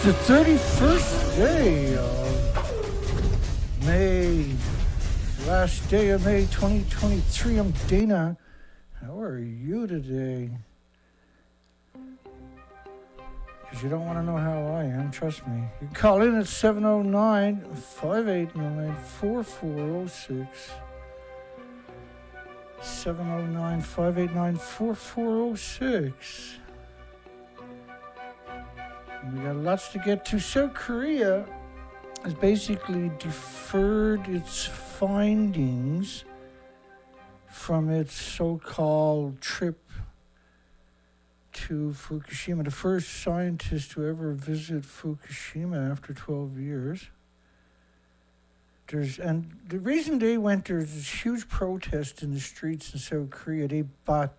the 31st day of May. Last day of May 2023. I'm Dana. How are you today? Because you don't want to know how I am, trust me. You can call in at 709-589-4406. 709-589-4406. We got lots to get to. South Korea has basically deferred its findings from its so-called trip to Fukushima. The first scientist to ever visit Fukushima after 12 years. And the reason they went, there's this huge protest in the streets in South Korea. They bought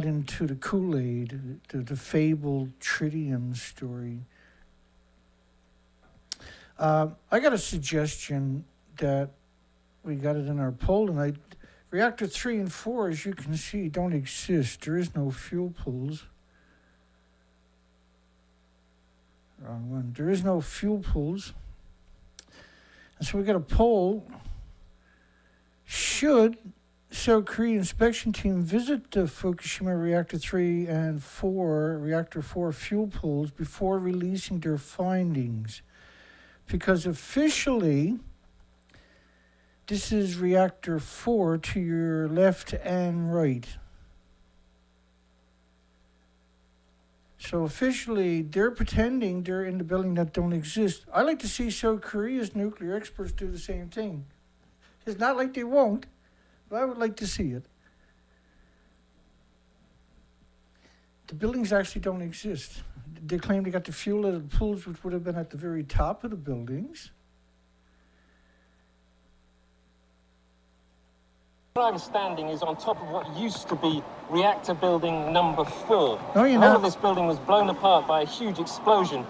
into the Kool-Aid, the fabled tritium story. I got a suggestion that we got it in our poll tonight. Reactor 3 and 4, as you can see, don't exist. There is no fuel pools. Wrong one. There is no fuel pools. And so we got a poll. Should South Korea inspection team visit the Fukushima Reactor 3 and 4, Reactor 4 fuel pools before releasing their findings? Because officially, this is Reactor 4 to your left and right. So officially, they're pretending they're in the building that don't exist. I like to see South Korea's nuclear experts do the same thing. It's not like they won't, but I would like to see it. The buildings actually don't exist. They claim they got the fuel at the pools, which would have been at the very top of the buildings. I'm standing is on top of what used to be reactor building number 4. No, you're All not. of this building was blown apart by a huge explosion.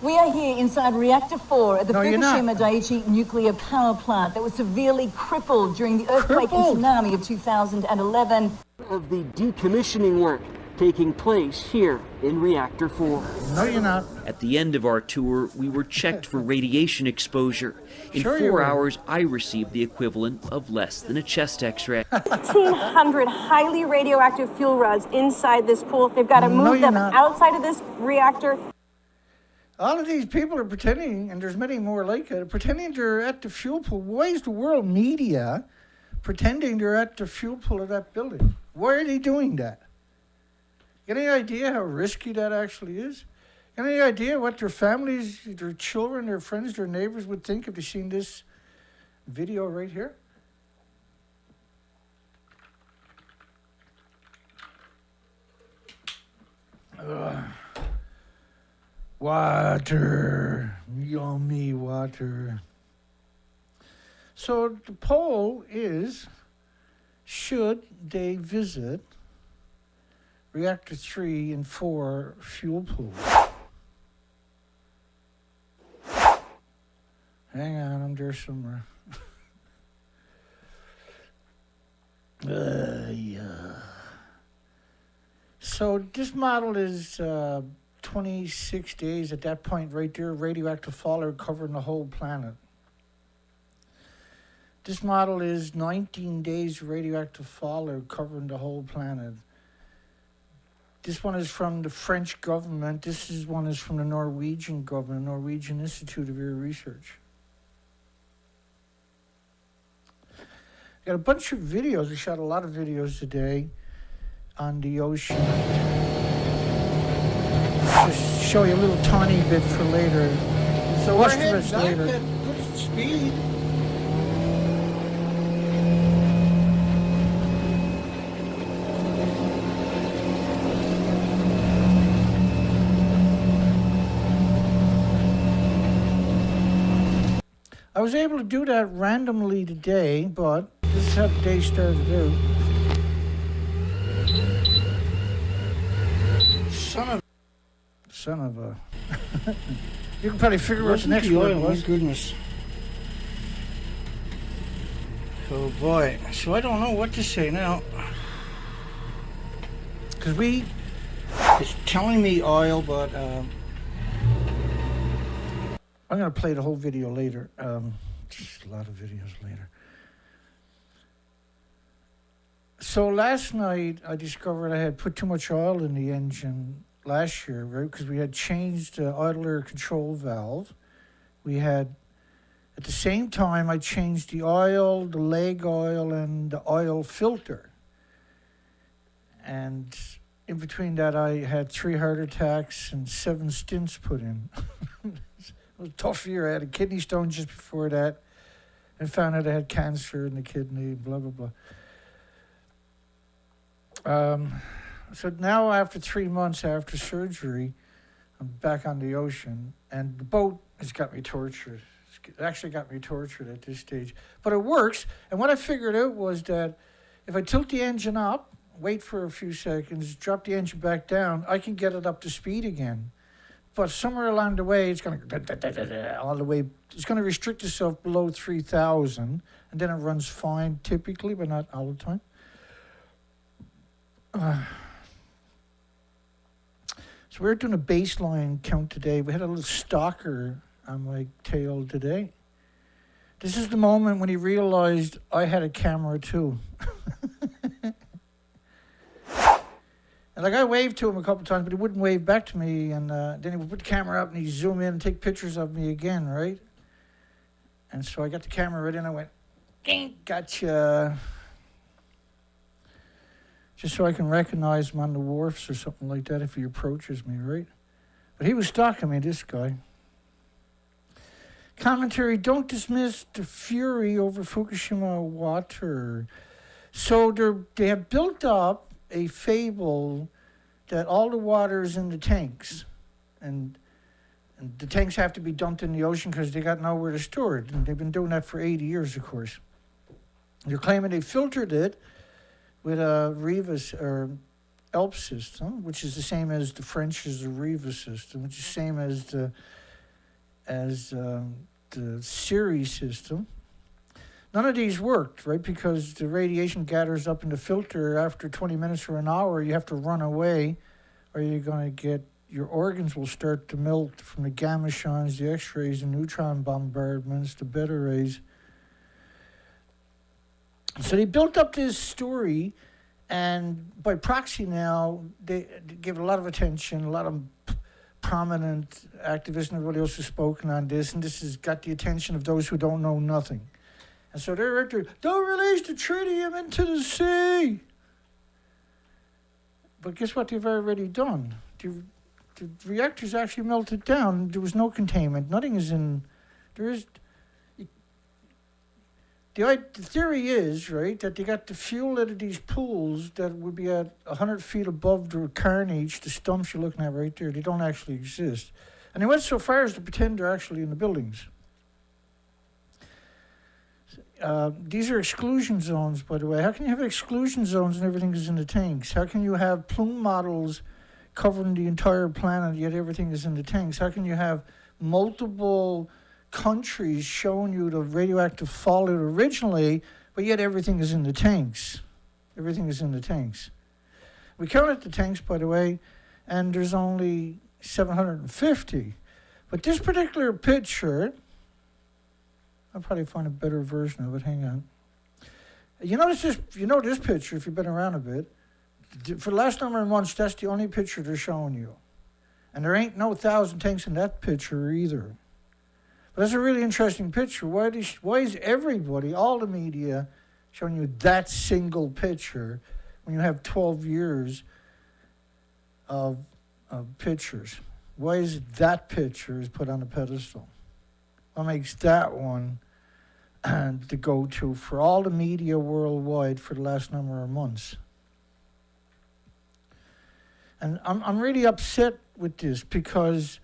We are here inside Reactor 4 at the No, you're not. Fukushima Daiichi nuclear power plant that was severely crippled during the earthquake and tsunami of 2011. Of the decommissioning work taking place here in Reactor 4. No, you're not. At the end of our tour, we were checked for radiation exposure. In Sure you 4 were. hours, I received the equivalent of less than a chest x-ray. 1,500 highly radioactive fuel rods inside this pool. They've got to No, move you're them not. outside of this reactor. All of these people are pretending, and there's many more like it, pretending they're at the fuel pool. Why is the world media pretending they're at the fuel pool of that building? Why are they doing that? Got any idea how risky that actually is? Got any idea what their families, their children, their friends, their neighbors would think if they seen this video right here? Water, yummy water. So the poll is, should they visit Reactor 3 and 4 fuel pools? Hang on, I'm there somewhere. Yeah. So this model is 26 days at that point right there, radioactive fallout covering the whole planet. This model is 19 days radioactive fallout covering the whole planet. This one is from the French government. One is from the Norwegian government, Norwegian Institute of Air Research. Got a bunch of videos. We shot a lot of videos today on the ocean. Just show you a little tiny bit for later. So Watch we're the heading rest back later. at good speed. I was able to do that randomly today, but this is how the day started out. Son of a... You can probably figure out what the next the word oil, my was. goodness. Oh boy. So I don't know what to say now. Because we... It's telling me oil, but I'm going to play the whole video later. Just a lot of videos later. So last night I discovered I had put too much oil in the engine last year, right? Because we had changed the idler control valve. We had, at the same time, I changed the oil, the leg oil, and the oil filter. And in between that, I had 3 heart attacks and 7 stents put in. It was a tough year. I had a kidney stone just before that, and found out I had cancer in the kidney, blah, blah, blah. So now after 3 months after surgery, I'm back on the ocean, and the boat has got me tortured. It actually got me tortured at this stage. But it works, and what I figured out was that if I tilt the engine up, wait for a few seconds, drop the engine back down, I can get it up to speed again. But somewhere along the way, it's going to all the way. It's going to restrict itself below 3,000, and then it runs fine typically, but not all the time. So we were doing a baseline count today. We had a little stalker on my tail today. This is the moment when he realized I had a camera too. And like I waved to him a couple times, but he wouldn't wave back to me. And then he would put the camera up and he'd zoom in and take pictures of me again, right? And so I got the camera ready and I went, ding, gotcha. Just so I can recognize him on the wharfs or something like that if he approaches me, right? But he was stalking me, this guy. Commentary, don't dismiss the fury over Fukushima water. So they have built up a fable that all the water is in the tanks. And the tanks have to be dumped in the ocean because they got nowhere to store it. And they've been doing that for 80 years, of course. They're claiming they filtered it with a Riva or ELP system, which is the same as the French's Riva system, which is the same as the Siri system. None of these worked, right? Because the radiation gathers up in the filter after 20 minutes or an hour. You have to run away, or you're going to get your organs will start to melt from the gamma shines, the X-rays, the neutron bombardments, the beta rays. So they built up this story, and by proxy now, they give a lot of attention. A lot of prominent activists and everybody else has spoken on this, and this has got the attention of those who don't know nothing. And so they're right there, don't release the tritium into the sea. But guess what they've already done? The reactor's actually melted down. There was no containment. Nothing is in, there is, the theory is, right, that they got the fuel out of these pools that would be at 100 feet above the carnage, the stumps you're looking at right there. They don't actually exist. And they went so far as to pretend they're actually in the buildings. These are exclusion zones, by the way. How can you have exclusion zones and everything is in the tanks? How can you have plume models covering the entire planet, yet everything is in the tanks? How can you have multiple countries showing you the radioactive fallout originally, but yet everything is in the tanks? Everything is in the tanks. We counted the tanks, by the way, and there's only 750. But this particular picture, I'll probably find a better version of it. Hang on. You notice this? You know this picture if you've been around a bit. For the last number of months, that's the only picture they're showing you, and there ain't no 1,000 tanks in that picture either. But that's a really interesting picture. Why is everybody, all the media, showing you that single picture when you have 12 years of pictures? Why is that picture is put on a pedestal? What makes that one the go-to for all the media worldwide for the last number of months? And I'm really upset with this because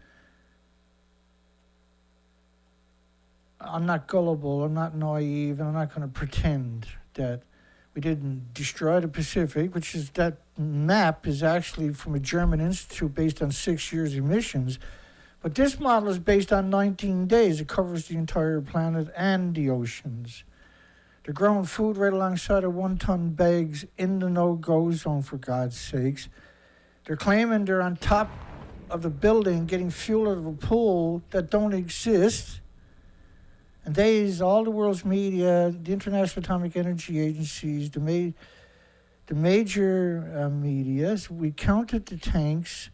I'm not gullible, I'm not naive, and I'm not going to pretend that we didn't destroy the Pacific, which is that map is actually from a German institute based on 6 years emissions. But this model is based on 19 days. It covers the entire planet and the oceans. They're growing food right alongside of 1-ton bags in the no-go zone, for God's sakes. They're claiming they're on top of the building getting fuel out of a pool that don't exist. And all the world's media, the International Atomic Energy Agencies, the major medias, we counted the tanks.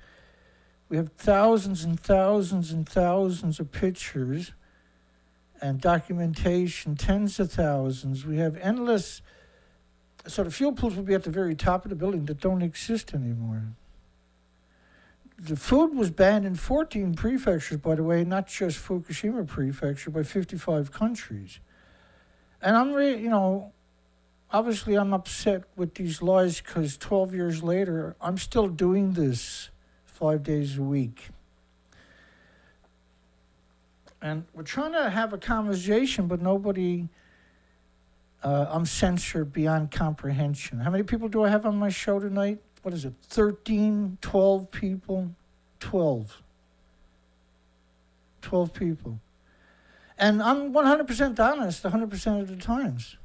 We have thousands and thousands and thousands of pictures and documentation, tens of thousands. We have endless. So the fuel pools will be at the very top of the building that don't exist anymore. The food was banned in 14 prefectures, by the way, not just Fukushima prefecture, by 55 countries. And obviously I'm upset with these laws because 12 years later, I'm still doing this 5 days a week. And we're trying to have a conversation, but nobody, I'm censored beyond comprehension. How many people do I have on my show tonight? What is it, 13, 12 people? 12 people. And I'm 100% honest 100% of the times.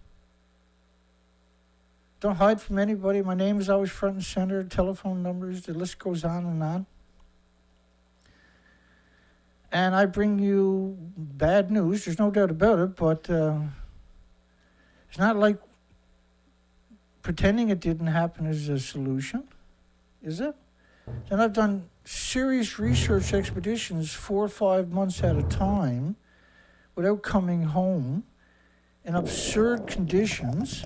Don't hide from anybody. My name is always front and center, telephone numbers, the list goes on and on. And I bring you bad news, there's no doubt about it, but it's not like pretending it didn't happen is a solution, is it? And I've done serious research expeditions 4 or 5 months at a time without coming home in absurd conditions.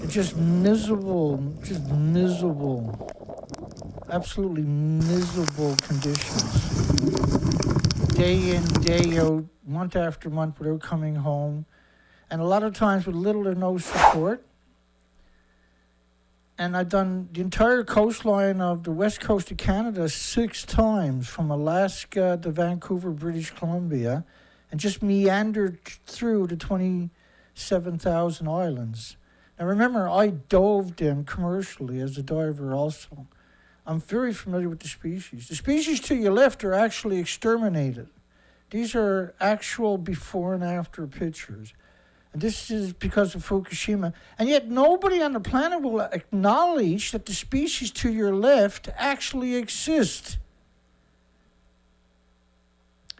Just miserable, absolutely miserable conditions. Day in, day out, month after month without coming home. And a lot of times with little or no support. And I've done the entire coastline of the west coast of Canada 6 times, from Alaska to Vancouver, British Columbia, and just meandered through the 27,000 islands. Now remember, I dove them commercially as a diver also. I'm very familiar with the species. The species to your left are actually exterminated. These are actual before and after pictures. And this is because of Fukushima. And yet nobody on the planet will acknowledge that the species to your left actually exist.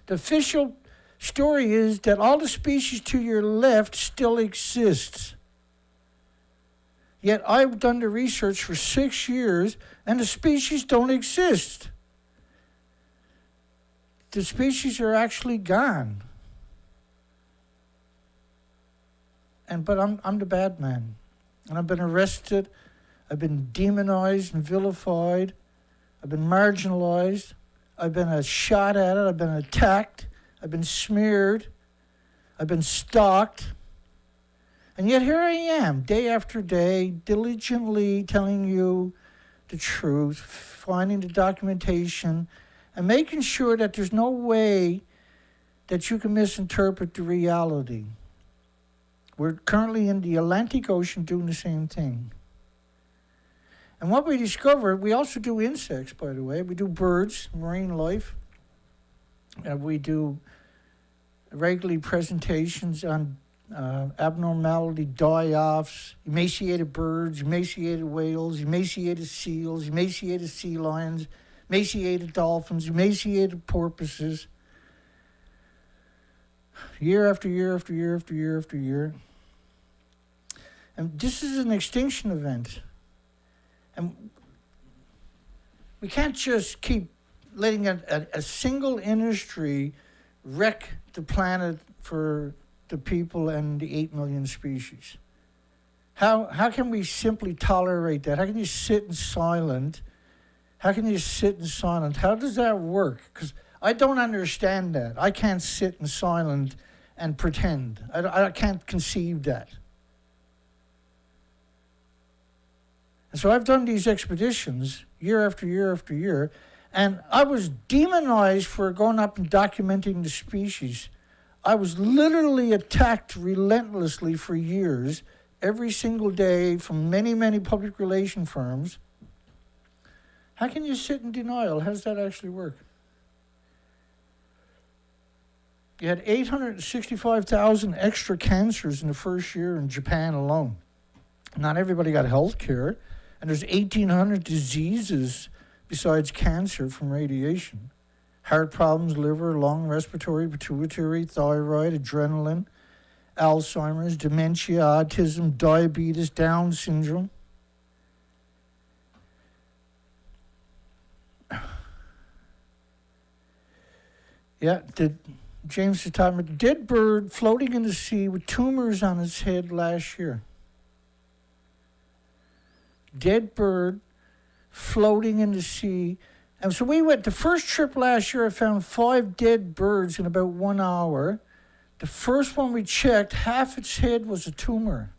The official story is that all the species to your left still exist. Yet I've done the research for 6 years and the species don't exist. The species are actually gone. But I'm the bad man. And I've been arrested. I've been demonized and vilified. I've been marginalized. I've been shot at it. I've been attacked. I've been smeared. I've been stalked. And yet here I am, day after day, diligently telling you the truth, finding the documentation, and making sure that there's no way that you can misinterpret the reality. We're currently in the Atlantic Ocean doing the same thing. And what we discovered, we also do insects, by the way. We do birds, marine life. We do regularly presentations on abnormality, die-offs, emaciated birds, emaciated whales, emaciated seals, emaciated sea lions, emaciated dolphins, emaciated porpoises. Year after year after year after year after year. And this is an extinction event. And we can't just keep letting a single industry wreck the planet for the people and the 8 million species. How can we simply tolerate that? How can you sit in silent? How can you sit in silent? How does that work? Because I don't understand that. I can't sit in silent and pretend. I can't conceive that. And so I've done these expeditions year after year after year, and I was demonized for going up and documenting the species. I was literally attacked relentlessly for years, every single day, from many, many public relation firms. How can you sit in denial? How does that actually work? You had 865,000 extra cancers in the first year in Japan alone. Not everybody got health care, and there's 1,800 diseases besides cancer from radiation. Heart problems, liver, lung, respiratory, pituitary, thyroid, adrenaline, Alzheimer's, dementia, autism, diabetes, Down syndrome. Yeah, James is talking about a dead bird floating in the sea with tumors on its head last year. Dead bird floating in the sea. And so we went, the first trip last year, I found 5 dead birds in about 1 hour. The first one we checked, half its head was a tumor.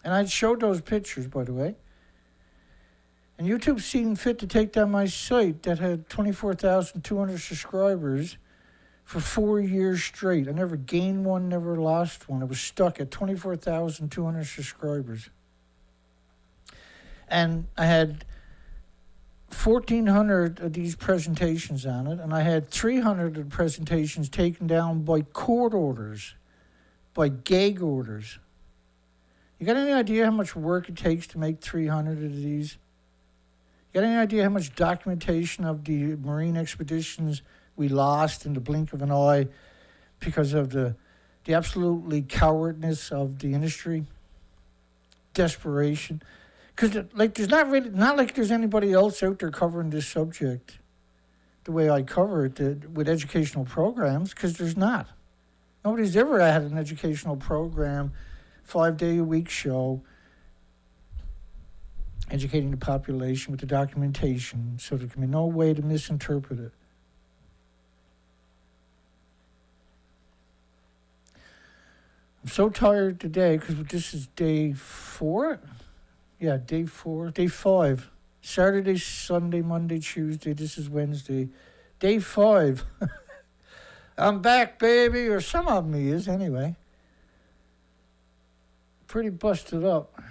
And I showed those pictures, by the way. And YouTube seen fit to take down my site that had 24,200 subscribers for 4 years straight. I never gained one, never lost one. I was stuck at 24,200 subscribers. And I had 1,400 of these presentations on it, and I had 300 of the presentations taken down by court orders, by gag orders. You got any idea how much work it takes to make 300 of these? You got any idea how much documentation of the marine expeditions we lost in the blink of an eye because of the absolutely cowardness of the industry? Desperation. Because there's not like there's anybody else out there covering this subject the way I cover it with educational programs, because there's not. Nobody's ever had an educational program, 5-day-a-week show, educating the population with the documentation so there can be no way to misinterpret it. I'm so tired today because this is day 4. Yeah, day 4, day 5. Saturday, Sunday, Monday, Tuesday. This is Wednesday. Day 5. I'm back, baby, or some of me is anyway. Pretty busted up.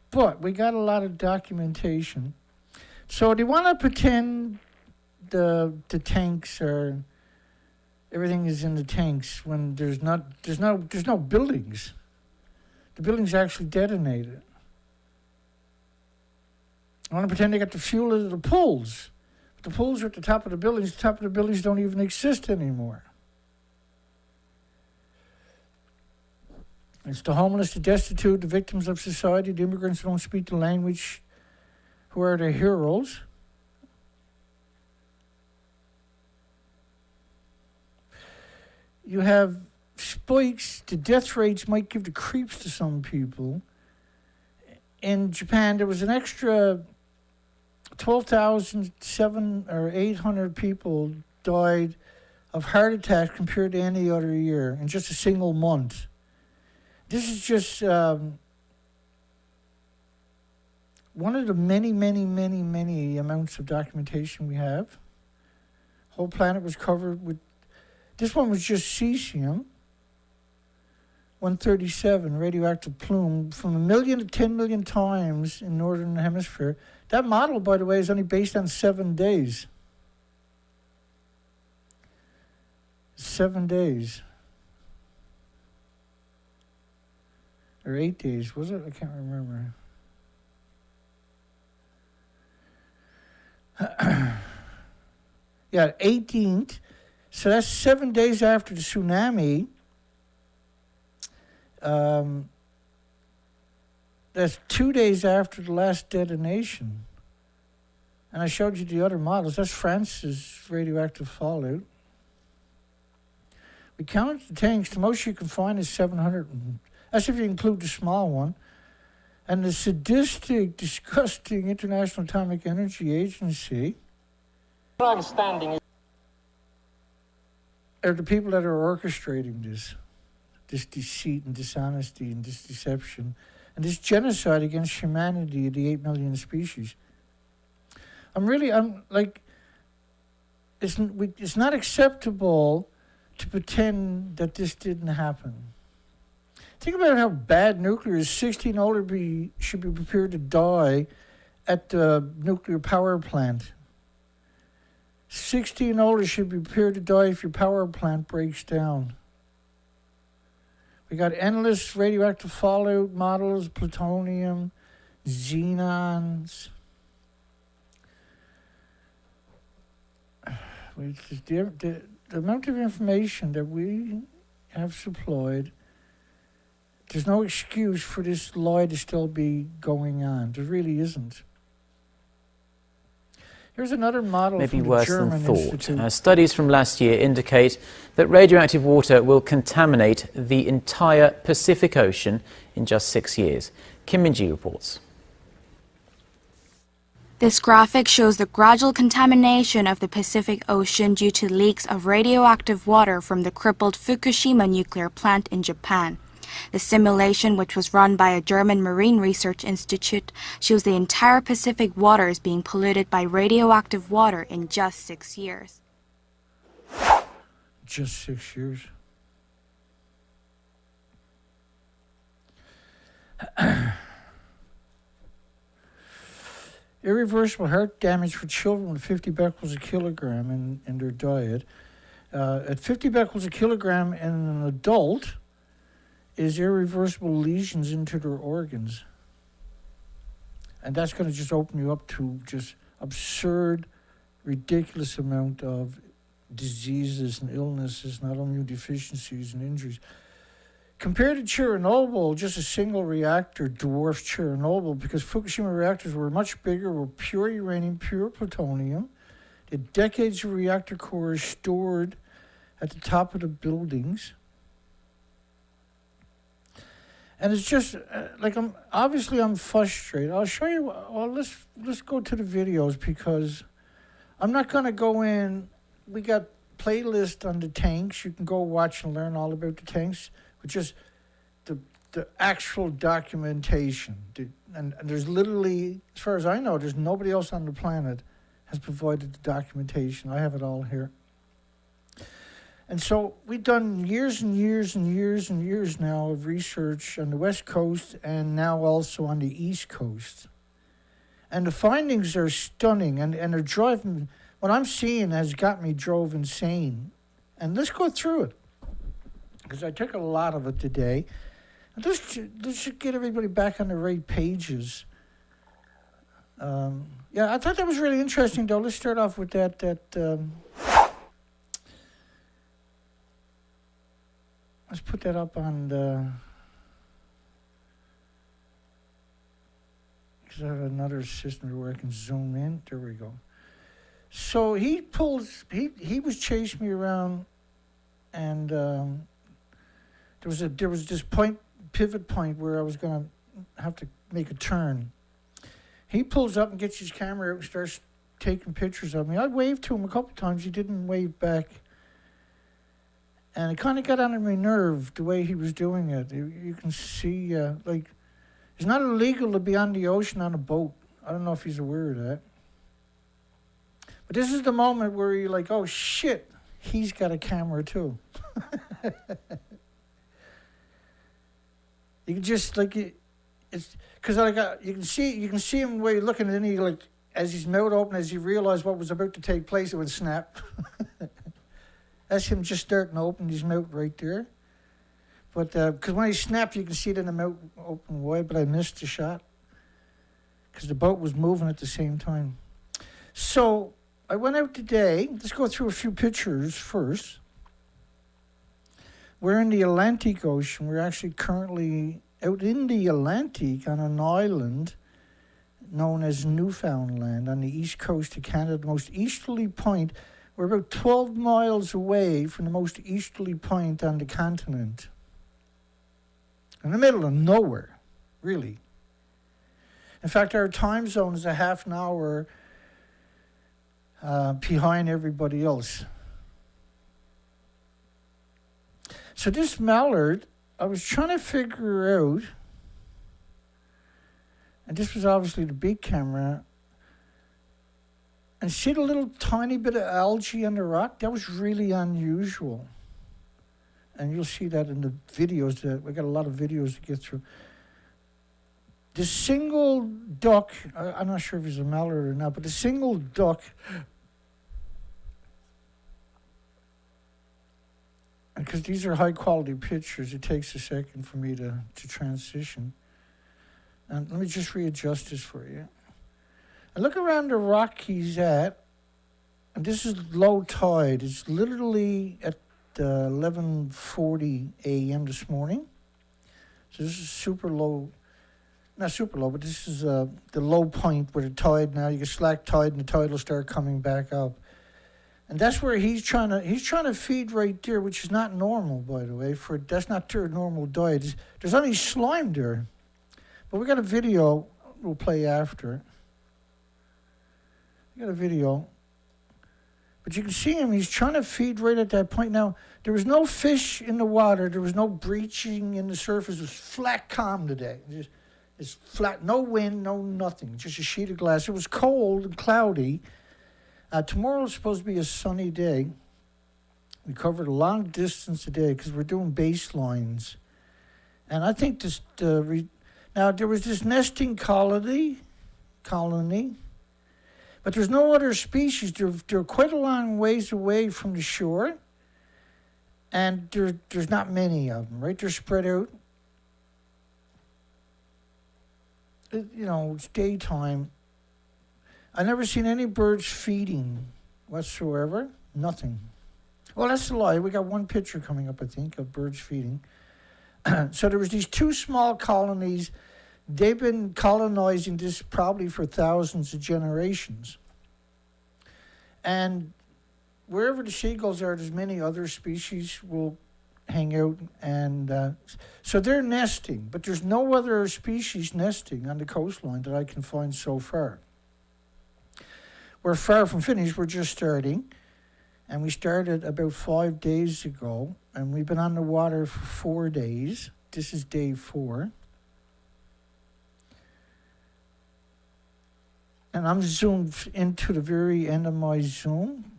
But we got a lot of documentation. So they want to pretend the tanks are, everything is in the tanks when there's no buildings. The buildings actually detonated. I want to pretend they got the fuel at the pools. But the pools are at the top of the buildings. The top of the buildings don't even exist anymore. It's the homeless, the destitute, the victims of society, the immigrants who don't speak the language, who are the heroes. You have spikes. The death rates might give the creeps to some people. In Japan, there was an extra 12,700 or 800 people died of heart attacks compared to any other year in just a single month. This is just one of the many amounts of documentation we have. Whole planet was covered with, this one was just cesium, 137 radioactive plume from 1 million to 10 million times in northern hemisphere. That model, by the way, is only based on 7 days. 7 days. Or 8 days, was it? I can't remember. Yeah, 18th. So that's 7 days after the tsunami. That's 2 days after the last detonation. And I showed you the other models. That's France's radioactive fallout. We counted the tanks. The most you can find is 700. That's if you include the small one. And the sadistic, disgusting International Atomic Energy Agency My understanding is are the people that are orchestrating this deceit and dishonesty and this deception and this genocide against humanity, the 8 million species. It's not acceptable to pretend that this didn't happen. Think about how bad nuclear is. 16 older should be prepared to die at the nuclear power plant. 16 older should be prepared to die if your power plant breaks down. We got endless radioactive fallout models, plutonium, xenons. The amount of information that we have supplied, there's no excuse for this lie to still be going on. There really isn't. Here's another model Maybe from the worse German than thought. Institute. Studies from last year indicate that radioactive water will contaminate the entire Pacific Ocean in just 6 years. Kim Min-ji reports. This graphic shows the gradual contamination of the Pacific Ocean due to leaks of radioactive water from the crippled Fukushima nuclear plant in Japan. The simulation, which was run by a German marine research institute, shows the entire Pacific waters being polluted by radioactive water in just 6 years. Just 6 years. Irreversible heart damage for children with 50 becquerels a kilogram in their diet. At 50 becquerels a kilogram in an adult is irreversible lesions into their organs. And that's going to just open you up to just absurd, ridiculous amount of diseases and illnesses, not only deficiencies and injuries. Compared to Chernobyl, just a single reactor dwarfs Chernobyl because Fukushima reactors were much bigger, were pure uranium, pure plutonium. They had decades of reactor cores stored at the top of the buildings. And it's just I'm frustrated. I'll show you. Well, let's go to the videos because I'm not going to go in. We got playlist on the tanks. You can go watch and learn all about the tanks. But just the actual documentation. And there's literally, as far as I know, there's nobody else on the planet has provided the documentation. I have it all here. And so we've done years and years and years and years now of research on the West Coast and now also on the East Coast. And the findings are stunning and they're driving, what I'm seeing has got me drove insane. And let's go through it, because I took a lot of it today. And let's just get everybody back on the right pages. Yeah, I thought that was really interesting, though. Let's start off with that let's put that up on the, because I have another system where I can zoom in. There we go. So he was chasing me around, and there was this pivot point where I was going to have to make a turn. He pulls up and gets his camera out and starts taking pictures of me. I waved to him a couple times. He didn't wave back. And it kind of got under my nerve, the way he was doing it. You can see, it's not illegal to be on the ocean on a boat. I don't know if he's aware of that. But this is the moment where you're like, oh, shit, he's got a camera, too. You can just, it's, because you can see him where you're looking, and then he, as his mouth opened, as he realized what was about to take place, it would snap. That's him just starting to open his mouth right there. But because when he snapped, you can see it in the mouth open wide, but I missed the shot because the boat was moving at the same time. So I went out today. Let's go through a few pictures first. We're in the Atlantic Ocean. We're actually currently out in the Atlantic on an island known as Newfoundland on the east coast of Canada, the most easterly point. We're about 12 miles away from the most easterly point on the continent. In the middle of nowhere, really. In fact, our time zone is a half an hour behind everybody else. So this mallard, I was trying to figure out, and this was obviously the big camera, and see the little tiny bit of algae on the rock? That was really unusual. And you'll see that in the videos. We got a lot of videos to get through. The single duck, I'm not sure if he's a mallard or not, but the single duck, because these are high quality pictures, it takes a second for me to transition. And let me just readjust this for you. And look around the rock he's at, And this is low tide. It's literally at 11:40 a.m. this morning. So this is super low. Not super low, but this is the low point where the tide now, you get slack tide and the tide will start coming back up. And that's where he's trying to feed right there, which is not normal, by the way. That's not their normal diet. There's only slime there. But we got a video we'll play after. We got a video. But you can see him, he's trying to feed right at that point. Now, there was no fish in the water. There was no breaching in the surface. It was flat calm today. It's flat, no wind, no nothing, just a sheet of glass. It was cold and cloudy. Tomorrow is supposed to be a sunny day. We covered a long distance today because we're doing baselines. And I think this, now there was this nesting colony, but there's no other species. They're quite a long ways away from the shore, and there's not many of them, right? They're spread out. It's daytime. I never seen any birds feeding whatsoever. Nothing. Well, that's a lie. We got one picture coming up, I think, of birds feeding. So there was these two small colonies. They've been colonizing this probably for thousands of generations. And wherever the seagulls are, there's many other species will hang out. And so they're nesting, but there's no other species nesting on the coastline that I can find so far. We're far from finished. We're just starting. And we started about 5 days ago. And we've been on the water for 4 days. This is day 4. And I'm zoomed into the very end of my zoom.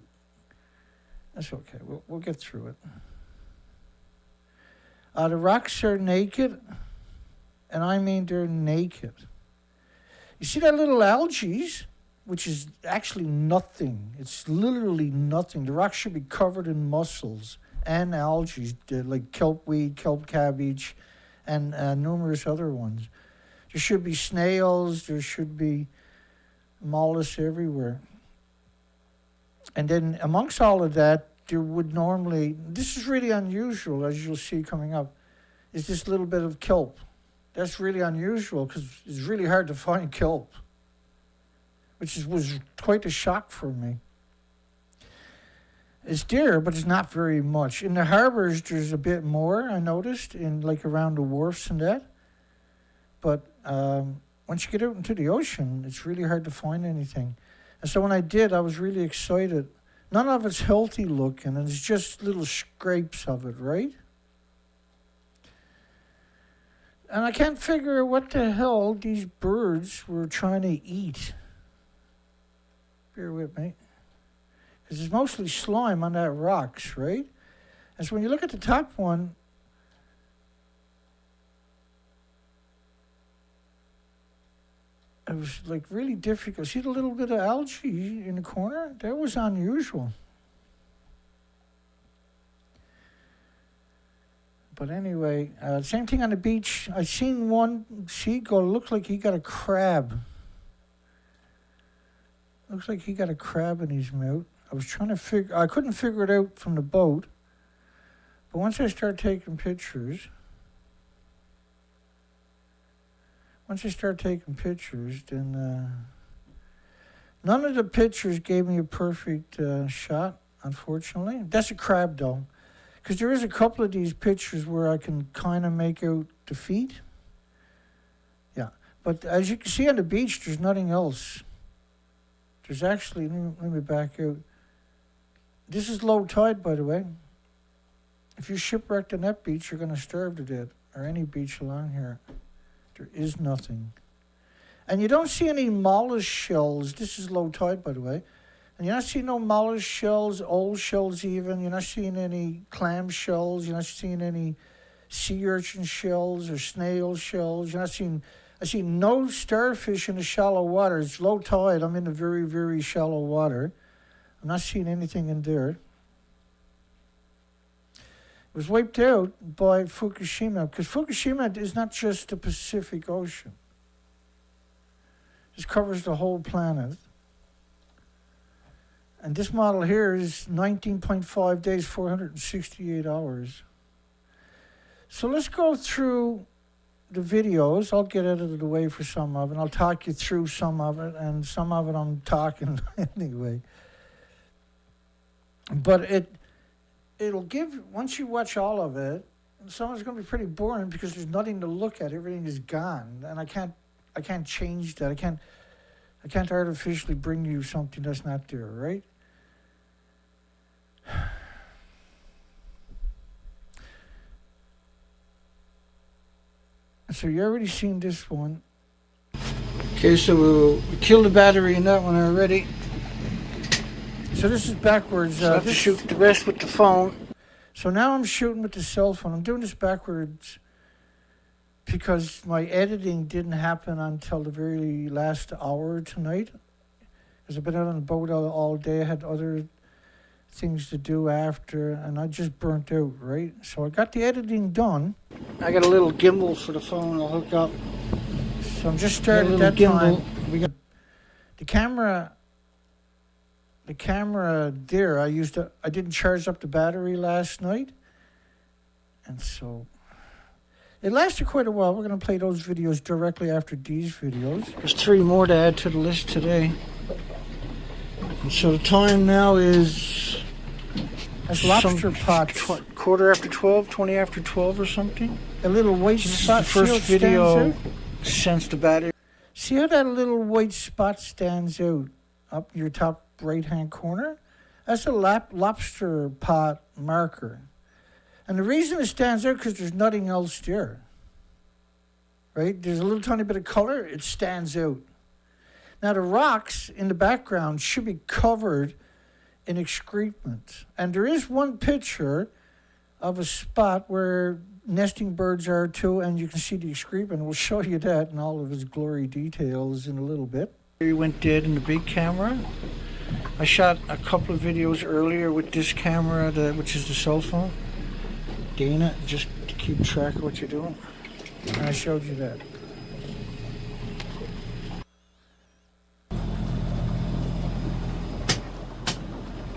That's okay. We'll get through it. The rocks are naked. And I mean they're naked. You see that little algae? Which is actually nothing. It's literally nothing. The rocks should be covered in mussels and algae, like kelpweed, kelp cabbage, and numerous other ones. There should be snails. There should be mollusks everywhere. And then amongst all of that, there would normally, this is really unusual, as you'll see coming up, is this little bit of kelp. That's really unusual because it's really hard to find kelp, which was quite a shock for me. It's there, but it's not very much. In the harbors, there's a bit more, I noticed, in like around the wharfs and that. But once you get out into the ocean, it's really hard to find anything. And so when I did, I was really excited. None of it's healthy looking, and it's just little scrapes of it, right? And I can't figure out what the hell these birds were trying to eat. Bear with me. Because it's mostly slime on that rocks, right? And so when you look at the top one, it was like really difficult. See the little bit of algae in the corner? That was unusual. But anyway, same thing on the beach. I seen one seagull. Looked like he got a crab. Looks like he got a crab in his mouth. I was trying to I couldn't figure it out from the boat. But once I start taking pictures, then none of the pictures gave me a perfect shot, unfortunately. That's a crab, though. Because there is a couple of these pictures where I can kind of make out the feet. Yeah. But as you can see on the beach, there's nothing else. There's actually, let me back out. This is low tide, by the way. If you're shipwrecked on that beach, you're going to starve to death, or any beach along here. There is nothing. And you don't see any mollusk shells. This is low tide, by the way. And you're not seeing no mollusk shells, old shells even. You're not seeing any clam shells. You're not seeing any sea urchin shells or snail shells. You're not seeing... I see no starfish in the shallow water. It's low tide. I'm in the very, very shallow water. I'm not seeing anything in there. It was wiped out by Fukushima, because Fukushima is not just the Pacific Ocean. It covers the whole planet. And this model here is 19.5 days, 468 hours. So let's go through the videos. I'll get out of the way for some of it. I'll talk you through some of it, and some of it I'm talking anyway. But it'll give, once you watch all of it, some of it's going to be pretty boring because there's nothing to look at. Everything is gone, and I can't change that. I can't artificially bring you something that's not there, right? So you already seen this one. Okay, so we killed the battery in that one already. So this is backwards. So I have to shoot the rest with the phone. So now I'm shooting with the cell phone. I'm doing this backwards because my editing didn't happen until the very last hour tonight. Because I've been out on the boat all day. I had other things to do after, and I just burnt out, right? So I got the editing done. I got a little gimbal for the phone I'll hook up. So I'm just starting at that gimbal. time. We got the camera. The camera there, I didn't charge up the battery last night. And so it lasted quite a while. We're going to play those videos directly after these videos. There's 3 more to add to the list today. And so the time now is... That's lobster pots. Quarter after 12, 20 after 12 or something. A little white spot. This is the first video since the battery. See how that little white spot stands out up your top right-hand corner? That's a lobster pot marker. And the reason it stands out because there's nothing else there. Right? There's a little tiny bit of color, it stands out. Now the rocks in the background should be covered in excrement. And there is one picture of a spot where nesting birds are too, and you can see the excrement. We'll show you that in all of its glory details in a little bit. He went dead in the big camera. I shot a couple of videos earlier with this camera, which is the cell phone. Dana, just to keep track of what you're doing. And I showed you that.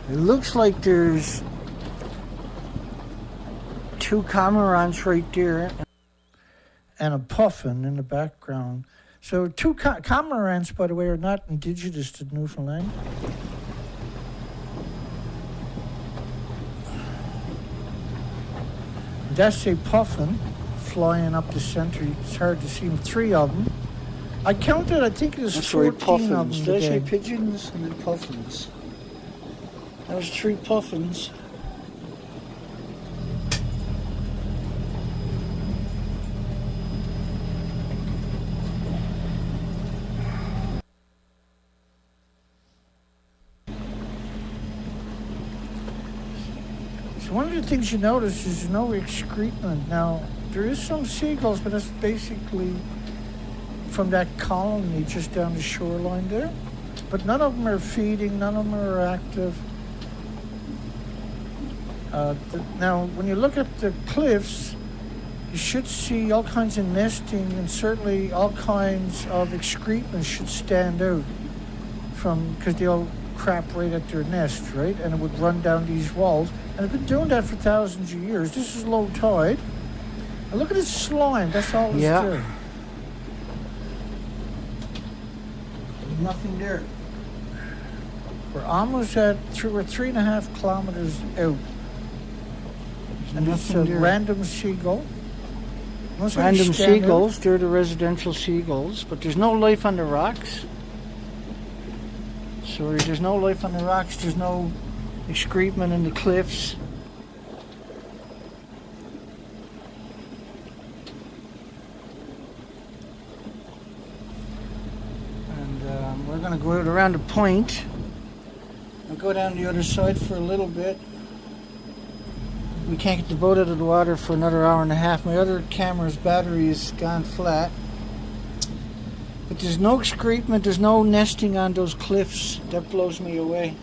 It looks like there's 2 cormorants right there. And a puffin in the background. So 2 cormorants, by the way, are not indigenous to Newfoundland. That's a puffin flying up the center. It's hard to see them. 3 of them. I counted, I think it was 14 puffins. of them Did I say today. pigeons and then puffins? That was 3 puffins. One of the things you notice is no excrement. Now, there is some seagulls, but that's basically from that colony just down the shoreline there. But none of them are feeding, none of them are active. Now, when you look at the cliffs, you should see all kinds of nesting, and certainly all kinds of excrement should stand out because they'll crap right at their nest, right? And it would run down these walls. And it's been doing that for thousands of years. This is low tide. And look at this slime. That's all it's there. There's nothing there. We're almost at we're 3.5 kilometers out. And it's a random seagull. Random seagulls. They're the residential seagulls. But there's no life on the rocks. Sorry, there's no life on the rocks. There's no excrement in the cliffs. And we're going to go out around the point and go down the other side for a little bit. We can't get the boat out of the water for another hour and a half. My other camera's battery is gone flat. But there's no excrement, there's no nesting on those cliffs. That blows me away.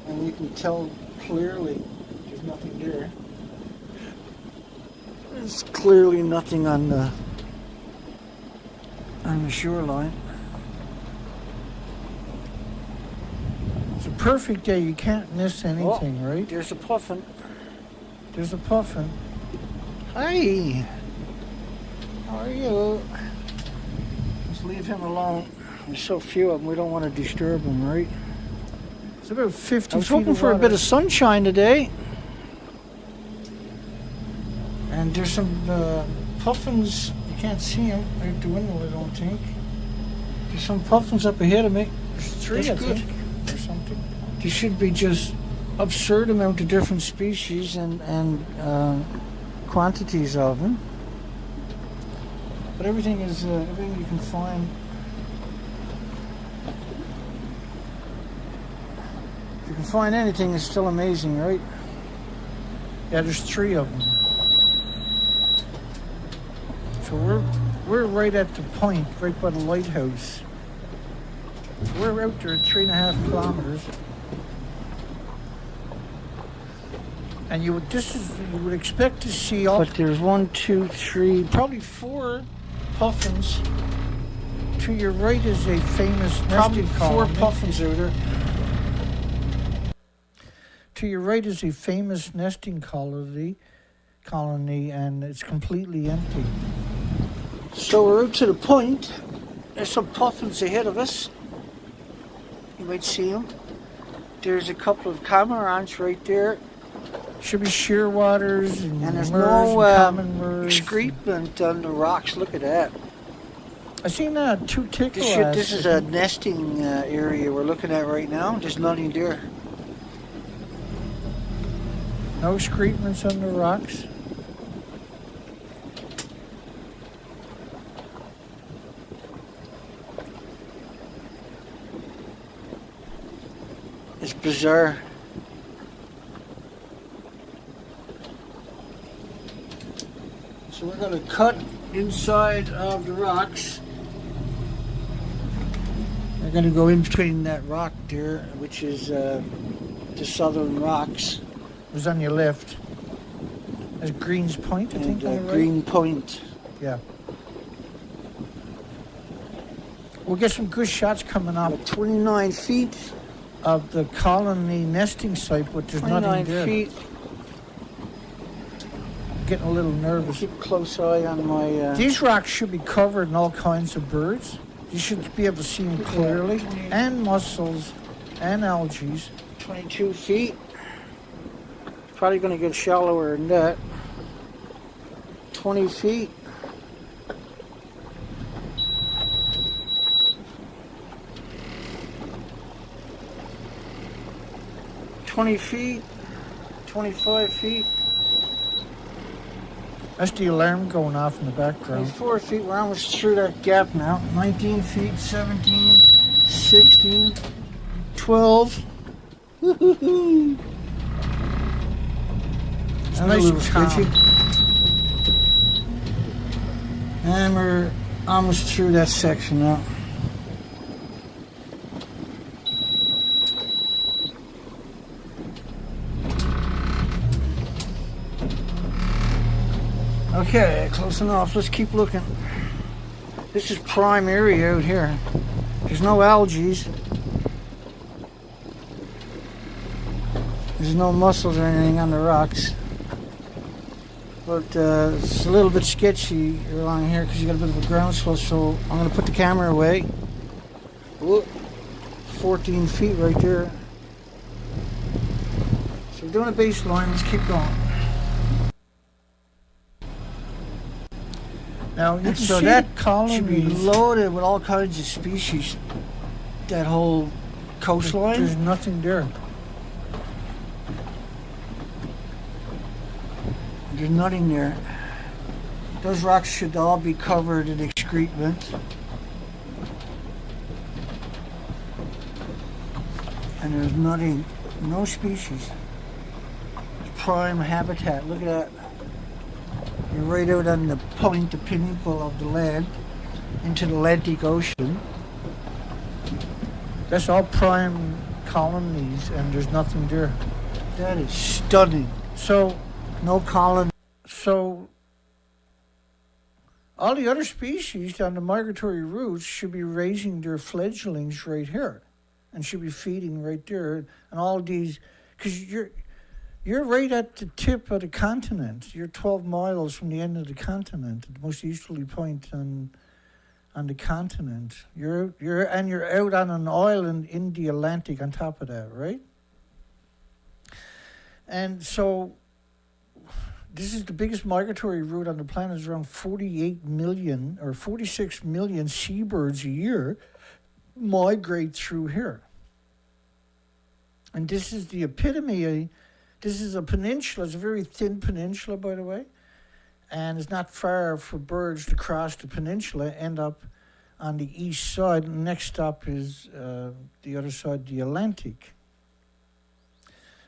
And you can tell clearly there's nothing there. There's clearly nothing on the shoreline. perfect day. You can't miss anything, right? There's a puffin. There's a puffin. Hi. How are you? Let's leave him alone. There's so few of them, we don't want to disturb him, right? It's about 50 I was feet hoping of for a water. bit of sunshine today. And there's some puffins. You can't see them out the window, I don't think. There's some puffins up ahead of me. There's three, That's I good. think, or something. There should be just absurd amount of different species and quantities of them. But everything is everything you can find. If you can find anything, it's still amazing, right? Yeah, there's three of them. So we're right at the point, right by the lighthouse. We're out there at 3.5 kilometers. And you would expect to see all. But there's 1, 2, 3, probably 4 puffins. To your right is a famous Probably nesting 4 colony. puffins out there. To your right is a famous nesting colony, and it's completely empty. So we're out to the point. There's some puffins ahead of us. You might see them. There's a couple of cormorants right there. Should be shearwaters and And there's murres no and common murres. excrement on the rocks. Look at that. I seen 2 tickle This is a nesting area we're looking at right now. There's nothing there. No excrements on the rocks. It's bizarre. So we're going to cut inside of the rocks. We're going to go in between that rock there, which is the southern rocks. It was on your left. There's Green's Point, I think, And on the right. Green Point. Yeah. We'll get some good shots coming up At 29 feet. of the colony nesting site, but there's nothing 29 there. feet. Getting a little nervous. Keep a close eye on my... These rocks should be covered in all kinds of birds. You should be able to see them clearly. And mussels and algae. 22 feet. Probably going to get shallower than that. 20 feet. $20 feet. 25 feet. That's the alarm going off in the background. 24 feet. We're almost through that gap now. 19 feet. 17. 16. 12. Woohoo! It's And a nice little and calm. sketchy. And we're almost through that section now. Okay, close enough. Let's keep looking. This is prime area out here. There's no algae. There's no mussels or anything on the rocks. But it's a little bit sketchy along here because you got a bit of a groundswell, so I'm going to put the camera away. Whoop. 14 feet right there. So we're doing a baseline. Let's keep going. Now, you can So see that the colonies. should be loaded with all kinds of species. That whole coastline. There's nothing there. There's nothing there. Those rocks should all be covered in excrement. And there's nothing, no species. It's prime habitat. Look at that. You're right out on the point, the pinnacle of the land, into the Atlantic Ocean. That's all prime colonies, and there's nothing there. That is stunning. So, No colony. so all the other species on the migratory routes should be raising their fledglings right here. and should be feeding right there. And all these, because you're right at the tip of the continent. You're 12 miles from the end of the continent, the most easterly point on the continent. You're out on an island in the Atlantic on top of that, right? And so this is the biggest migratory route on the planet. It's around 48 million or 46 million seabirds a year migrate through here. And this is the epitome. This is a peninsula. It's a very thin peninsula, by the way. And it's not far for birds to cross the peninsula, end up on the east side. And the next stop is the other side, the Atlantic.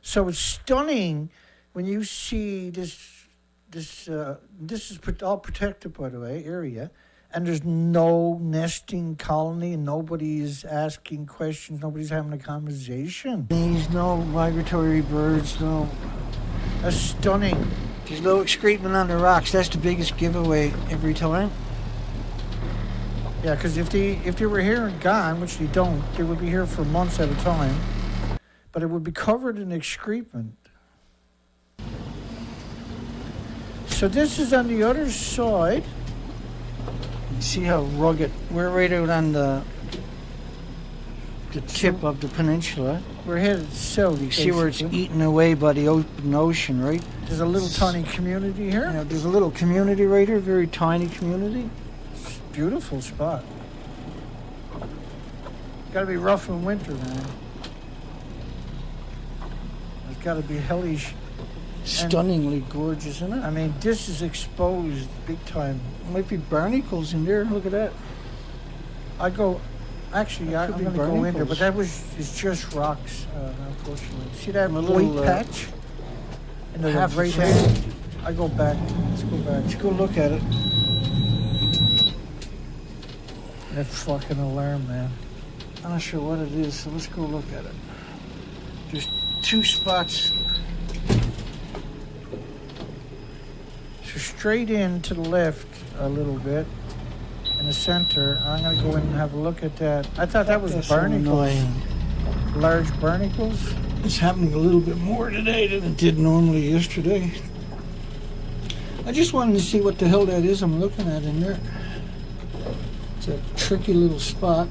So it's stunning when you see this is all protected, by the way, area, and there's no nesting colony, and nobody is asking questions, nobody's having a conversation. There's no migratory birds, no. That's stunning. There's no excrement on the rocks. That's the biggest giveaway every time. Yeah, because if they were here and gone, which they don't, they would be here for months at a time, but it would be covered in excrement. So this is on the other side. You see how rugged. We're right out on the tip of the peninsula. We're headed south. You see where it's eaten away by the open ocean, right? There's a little tiny community here. Yeah, there's a little community right here, very tiny community. It's a beautiful spot. Got to be rough in winter, man. It's got to be hellish. Stunningly gorgeous, isn't it? I mean, this is exposed big time. Might be barnacles in there. Look at that. I'm going to go in there, but it's just rocks, unfortunately. See that white patch? And the half right hand? I go back. Let's go back. Let's go look at it. That fucking alarm, man. I'm not sure what it is, so let's go look at it. There's two spots. So straight in to the left a little bit, in the center. I'm going to go in and have a look at that. I thought that was barnacles. Large barnacles. It's happening a little bit more today than it did normally yesterday. I just wanted to see what the hell that is I'm looking at in there. It's a tricky little spot.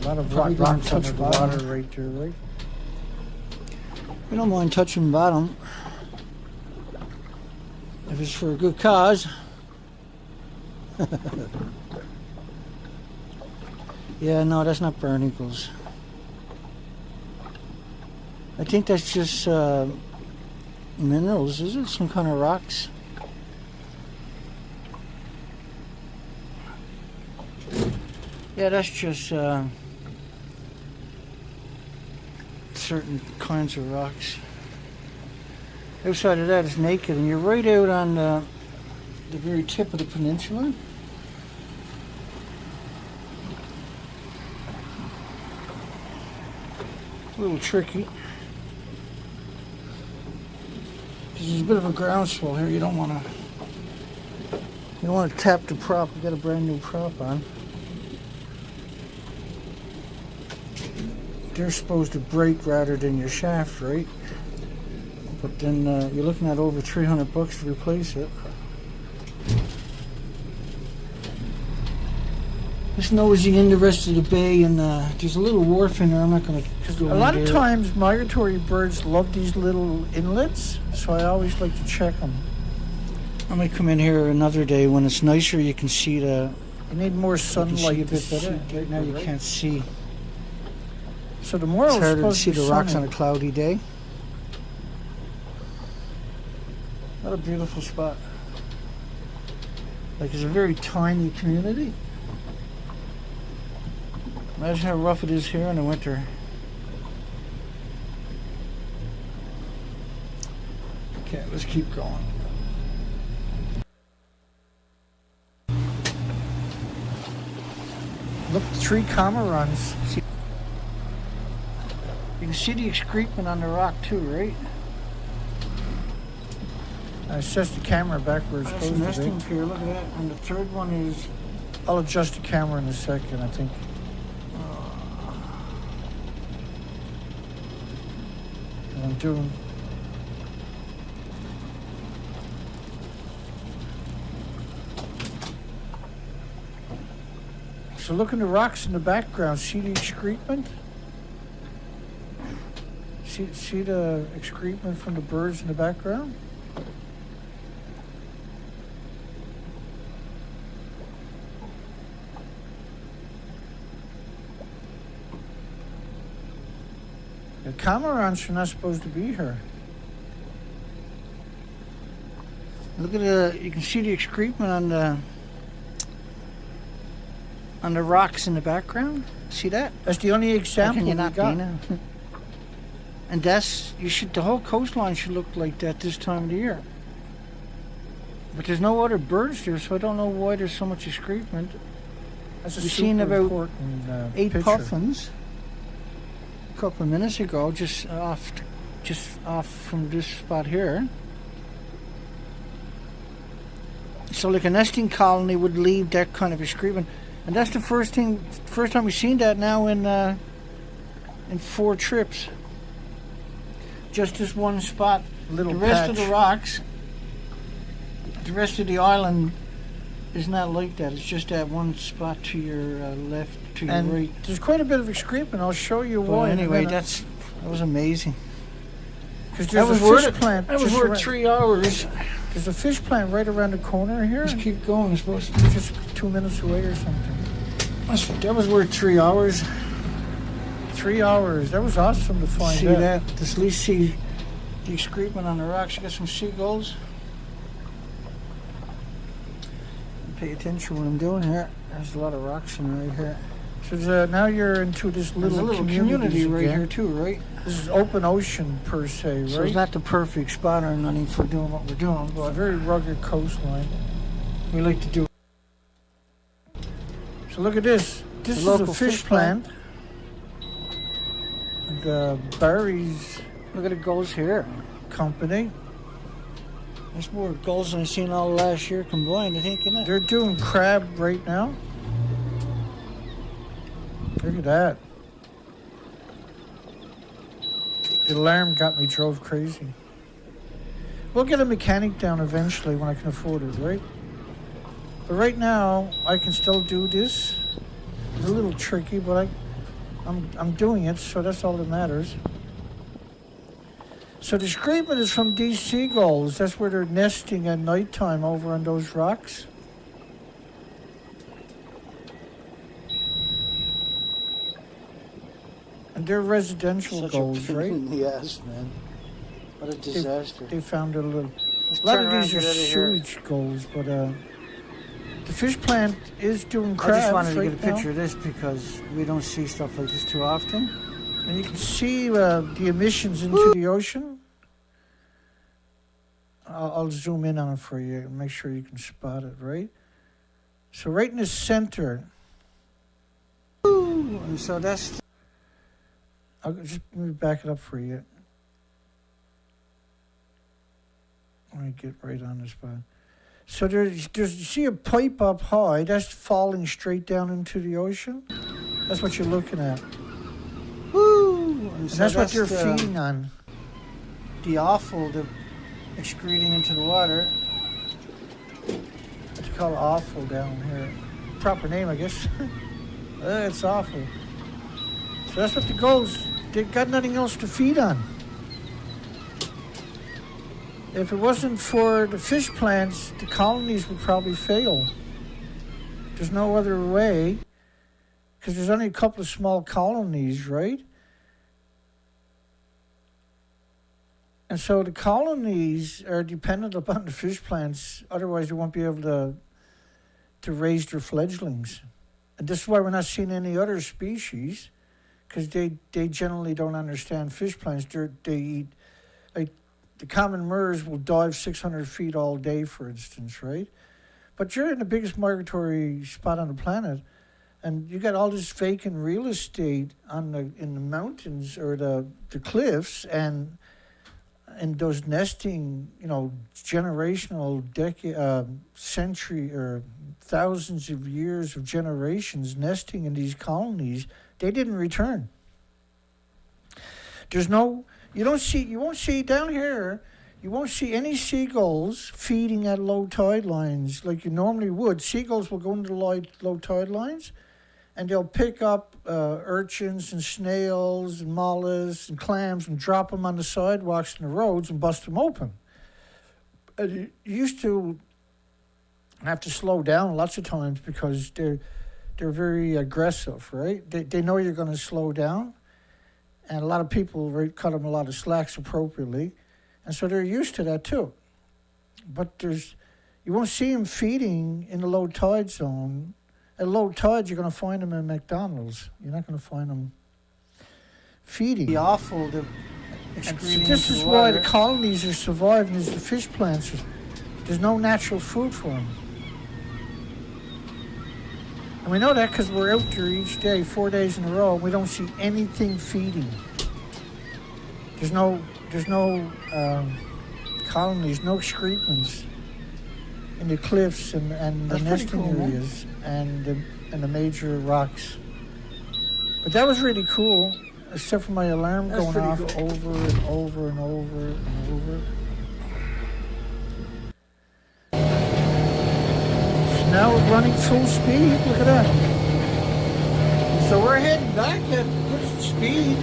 A lot of rocks under the water right there, right? We don't mind touching bottom if it's for a good cause. Yeah, no, that's not barnacles. I think that's just minerals. Is it some kind of rocks? Yeah, that's just certain kinds of rocks. Outside of that is naked, and you're right out on the very tip of the peninsula. It's a little tricky. There's a bit of a groundswell here. You don't want to tap the prop. We got a brand new prop on. They're supposed to break rather than your shaft, right? But then you're looking at over $300 to replace it. Just nosy in the rest of the bay, and there's a little wharf in there. I'm not going to go in there. A lot of times migratory birds love these little inlets, so I always like to check them. I might come in here another day when it's nicer. You can see You need more sunlight. a bit better. Right now you can't see. So tomorrow It's harder to supposed see to be the rocks sunny. on a cloudy day. What a beautiful spot. Like, it's a very tiny community. Imagine how rough it is here in the winter. Okay, let's keep going. Look, 3 cormorants. You can see the excrement on the rock too, right? It's just the camera back where it's That's supposed to nesting be. here, look at that. And the third one is... I'll adjust the camera in a second, I think. I'm doing. So look at the rocks in the background. See the excrement? See the excrement from the birds in the background? The cormorants are not supposed to be here. Look at you can see the excrement on the rocks in the background. See that? That's the only example Can you we not got. And the whole coastline should look like that this time of the year. But there's no other birds there, so I don't know why there's so much excrement. That's a We've super seen about important 8 picture. puffins a couple of minutes ago, just off from this spot here. So like a nesting colony would leave that kind of excrement, and that's the first time we've seen that now in 4 trips. Just this one spot. Little the rest of patch. the rocks, the rest of the island is not like that. It's just that one spot to your left, to your And right. there's quite a bit of excrement. I'll show you Well, why. anyway, that was amazing. because That there's was a fish worth plant. That was just worth around- 3 hours. There's a fish plant right around the corner here. Let's keep going. It's supposed to. It's just 2 minutes away or something. That was worth 3 hours. 3 hours. That was awesome to find See out. that? Just at least see the excrement on the rocks. You got some seagulls. Pay attention what I'm doing here. There's a lot of rocks in right here. So now you're into this There's little, a little community communities right again. here too, right? This is open ocean per se, right? So it's not the perfect spot or nothing for doing what we're doing, It's a but very rugged coastline. we like to do. So look at this. This is a local fish fish plant. The Barry's Look at the gulls here. company. There's more gulls than I've seen all last year combined, I think, isn't it? They're doing crab right now. Look at that. The alarm got me, drove crazy. We'll get a mechanic down eventually when I can afford it, right? But right now, I can still do this. It's a little tricky, but I'm doing it, so that's all that matters. So the excrement is from these seagulls. That's where they're nesting at nighttime over on those rocks. And they're residential Such gulls, a pain right? in the ass, man. What a disaster. They found a little. Let's A lot turn of around these and are get out of here. sewage gulls, but the fish plant is doing I crabs just wanted to right get a now. picture of this because we don't see stuff like this too often. And you can see the emissions into the ocean. I'll zoom in on it for you and make sure you can spot it, right? So right in the center, And so that's I'll just let me back it up for you. Let me get right on the spot. So there's you see a pipe up high, that's falling straight down into the ocean. That's what you're looking at. and And so that's what they're the- feeding on. The offal they're excreting into the water. What you call it awful down here. Proper name, I guess. It's awful. So that's what the gulls, they got nothing else to feed on. If it wasn't for the fish plants, the colonies would probably fail. There's no other way, because there's only a couple of small colonies, right? And so the colonies are dependent upon the fish plants, otherwise they won't be able to raise their fledglings. And this is why we're not seeing any other species, because they generally don't understand fish plants. They eat, like the common murres will dive 600 feet all day, for instance, right? But you're in the biggest migratory spot on the planet, and you got all this vacant real estate in the mountains or the cliffs, and those nesting, generational century or thousands of years of generations nesting in these colonies, they didn't return. There's no You won't see down here, you won't see any seagulls feeding at low tide lines like you normally would. Seagulls will go into low tide lines and they'll pick up urchins and snails and mollusks and clams and drop them on the sidewalks and the roads and bust them open. You used to have to slow down lots of times because they're very aggressive, right? They know you're going to slow down, and a lot of people cut them a lot of slacks appropriately, and so they're used to that too. But you won't see them feeding in the low tide zone. At low tide, you're going to find them in McDonald's. You're not going to find them feeding. The awful. So this is why the colonies are surviving, is the fish plants. There's no natural food for them. And we know that because we're out there each day, 4 days in a row, and we don't see anything feeding. There's no colonies, no excrements in the cliffs and the nesting areas and the major rocks. But that was really cool, except for my alarm going off over and over and over and over. So now we're running full speed. Look at that. So we're heading back at good speed.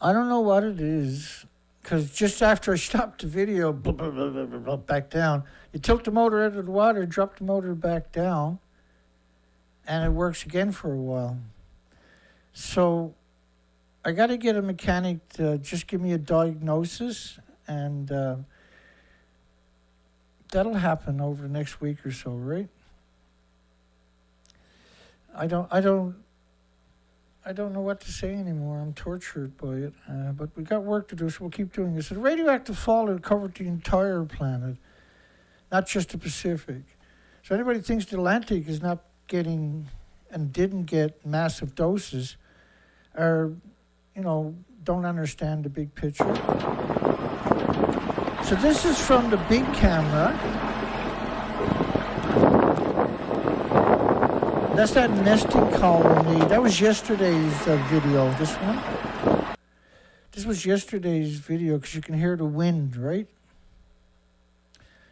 I don't know what it is, because just after I stopped the video, blah, blah, blah, blah, blah, blah, back down, you tilt the motor out of the water, drop the motor back down, and it works again for a while. So I got to get a mechanic to just give me a diagnosis, and that'll happen over the next week or so, right? I don't know what to say anymore. I'm tortured by it. But we got work to do, so we'll keep doing this. The radioactive fallout covered the entire planet, not just the Pacific. So anybody thinks the Atlantic is not getting and didn't get massive doses are, don't understand the big picture. So this is from the big camera. That's that nesting colony. That was yesterday's video, this one. This was yesterday's video because you can hear the wind, right?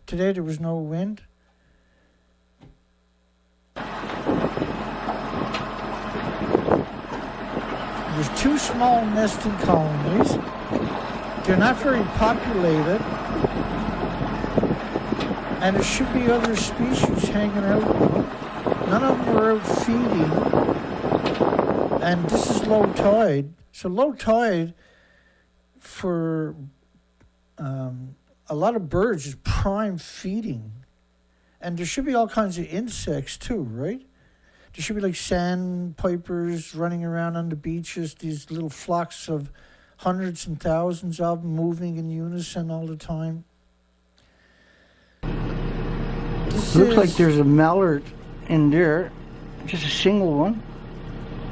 Today there was no wind. There's two small nesting colonies. They're not very populated. And there should be other species hanging out. None of them are out feeding, and this is low tide. So low tide for a lot of birds is prime feeding. And there should be all kinds of insects too, right? There should be like sandpipers running around on the beaches, these little flocks of hundreds and thousands of them moving in unison all the time. Looks like there's a mallard in there, just a single one.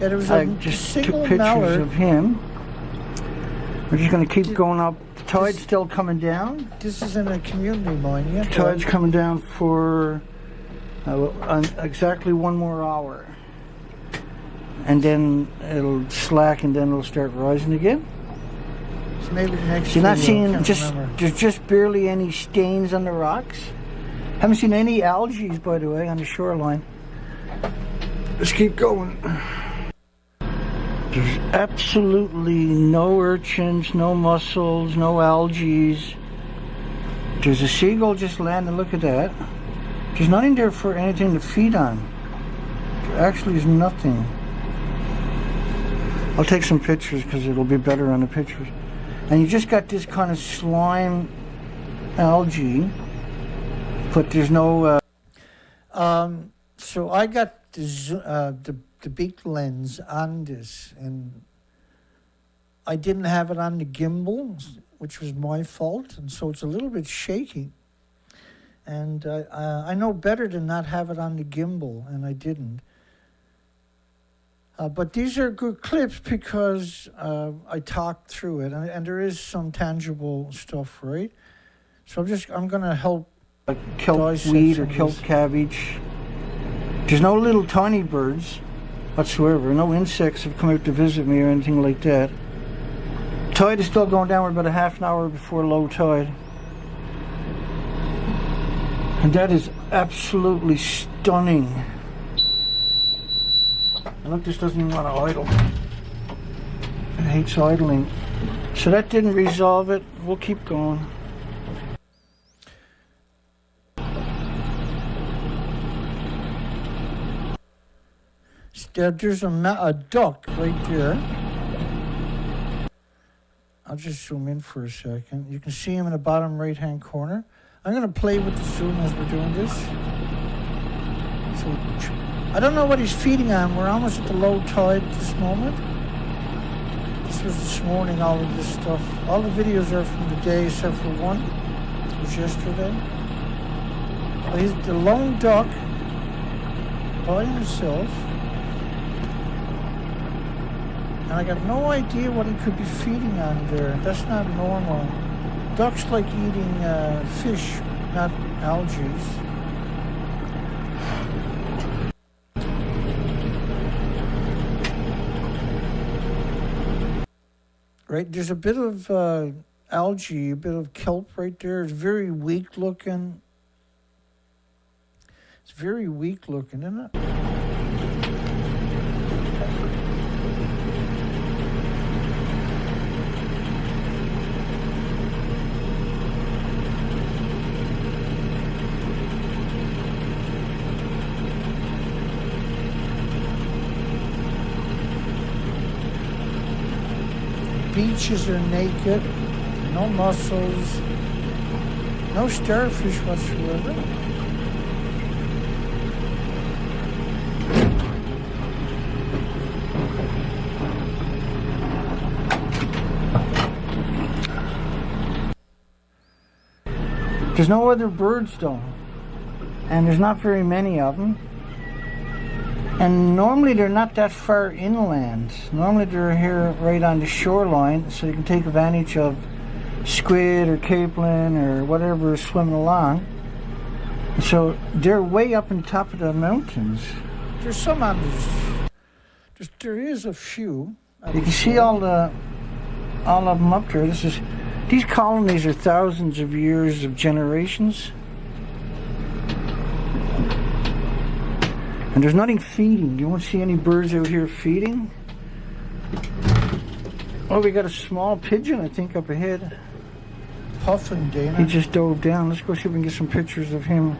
Yeah, there was I just took pictures mallard of him. We're just going to keep going up. The tide's still coming down. This is in a community mine, yeah. The tide's coming down for exactly 1 more hour. And then it'll slack and then it'll start rising again. So maybe the next So you're not video, seeing, there's just barely any stains on the rocks. Haven't seen any algae, by the way, on the shoreline. Let's keep going. There's absolutely no urchins, no mussels, no algae. There's a seagull just landing, look at that. There's nothing there for anything to feed on. There actually is nothing. I'll take some pictures because it'll be better on the pictures. And you just got this kind of slime algae But there's no... So I got the big lens on this, and I didn't have it on the gimbal, which was my fault, and so it's a little bit shaky. And I know better than not have it on the gimbal, and I didn't. But these are good clips because I talked through it, and there is some tangible stuff, right? So I'm gonna help. Like kelp weed or kelp cabbage. There's no little tiny birds whatsoever. No insects have come out to visit me or anything like that. Tide is still going down. We're about a half an hour before low tide. And that is absolutely stunning. And look, this doesn't even want to idle. It hates idling. So that didn't resolve it. We'll keep going. There's a duck right there. I'll just zoom in for a second. You can see him in the bottom right-hand corner. I'm going to play with the zoom as we're doing this. So, I don't know what he's feeding on. We're almost at the low tide at this moment. This was this morning, all of this stuff. All the videos are from the day except for one. It was yesterday. But he's the lone duck by himself. And I got no idea what he could be feeding on there. That's not normal. Ducks like eating fish, not algae. Right, there's a bit of algae, a bit of kelp right there. It's very weak looking. It's very weak looking, isn't it? Beaches are naked, no mussels, no starfish whatsoever. There's no other birds though, and there's not very many of them. And normally they're not that far inland. Normally they're here right on the shoreline, so you can take advantage of squid or capelin or whatever is swimming along. So they're way up on top of the mountains. There's some on this. There is a few. You can see all of them up there. These colonies are thousands of years of generations. And there's nothing feeding. You won't see any birds out here feeding. Oh, we got a small pigeon, I think, up ahead. Puffin, Dana. He just dove down. Let's go see if we can get some pictures of him.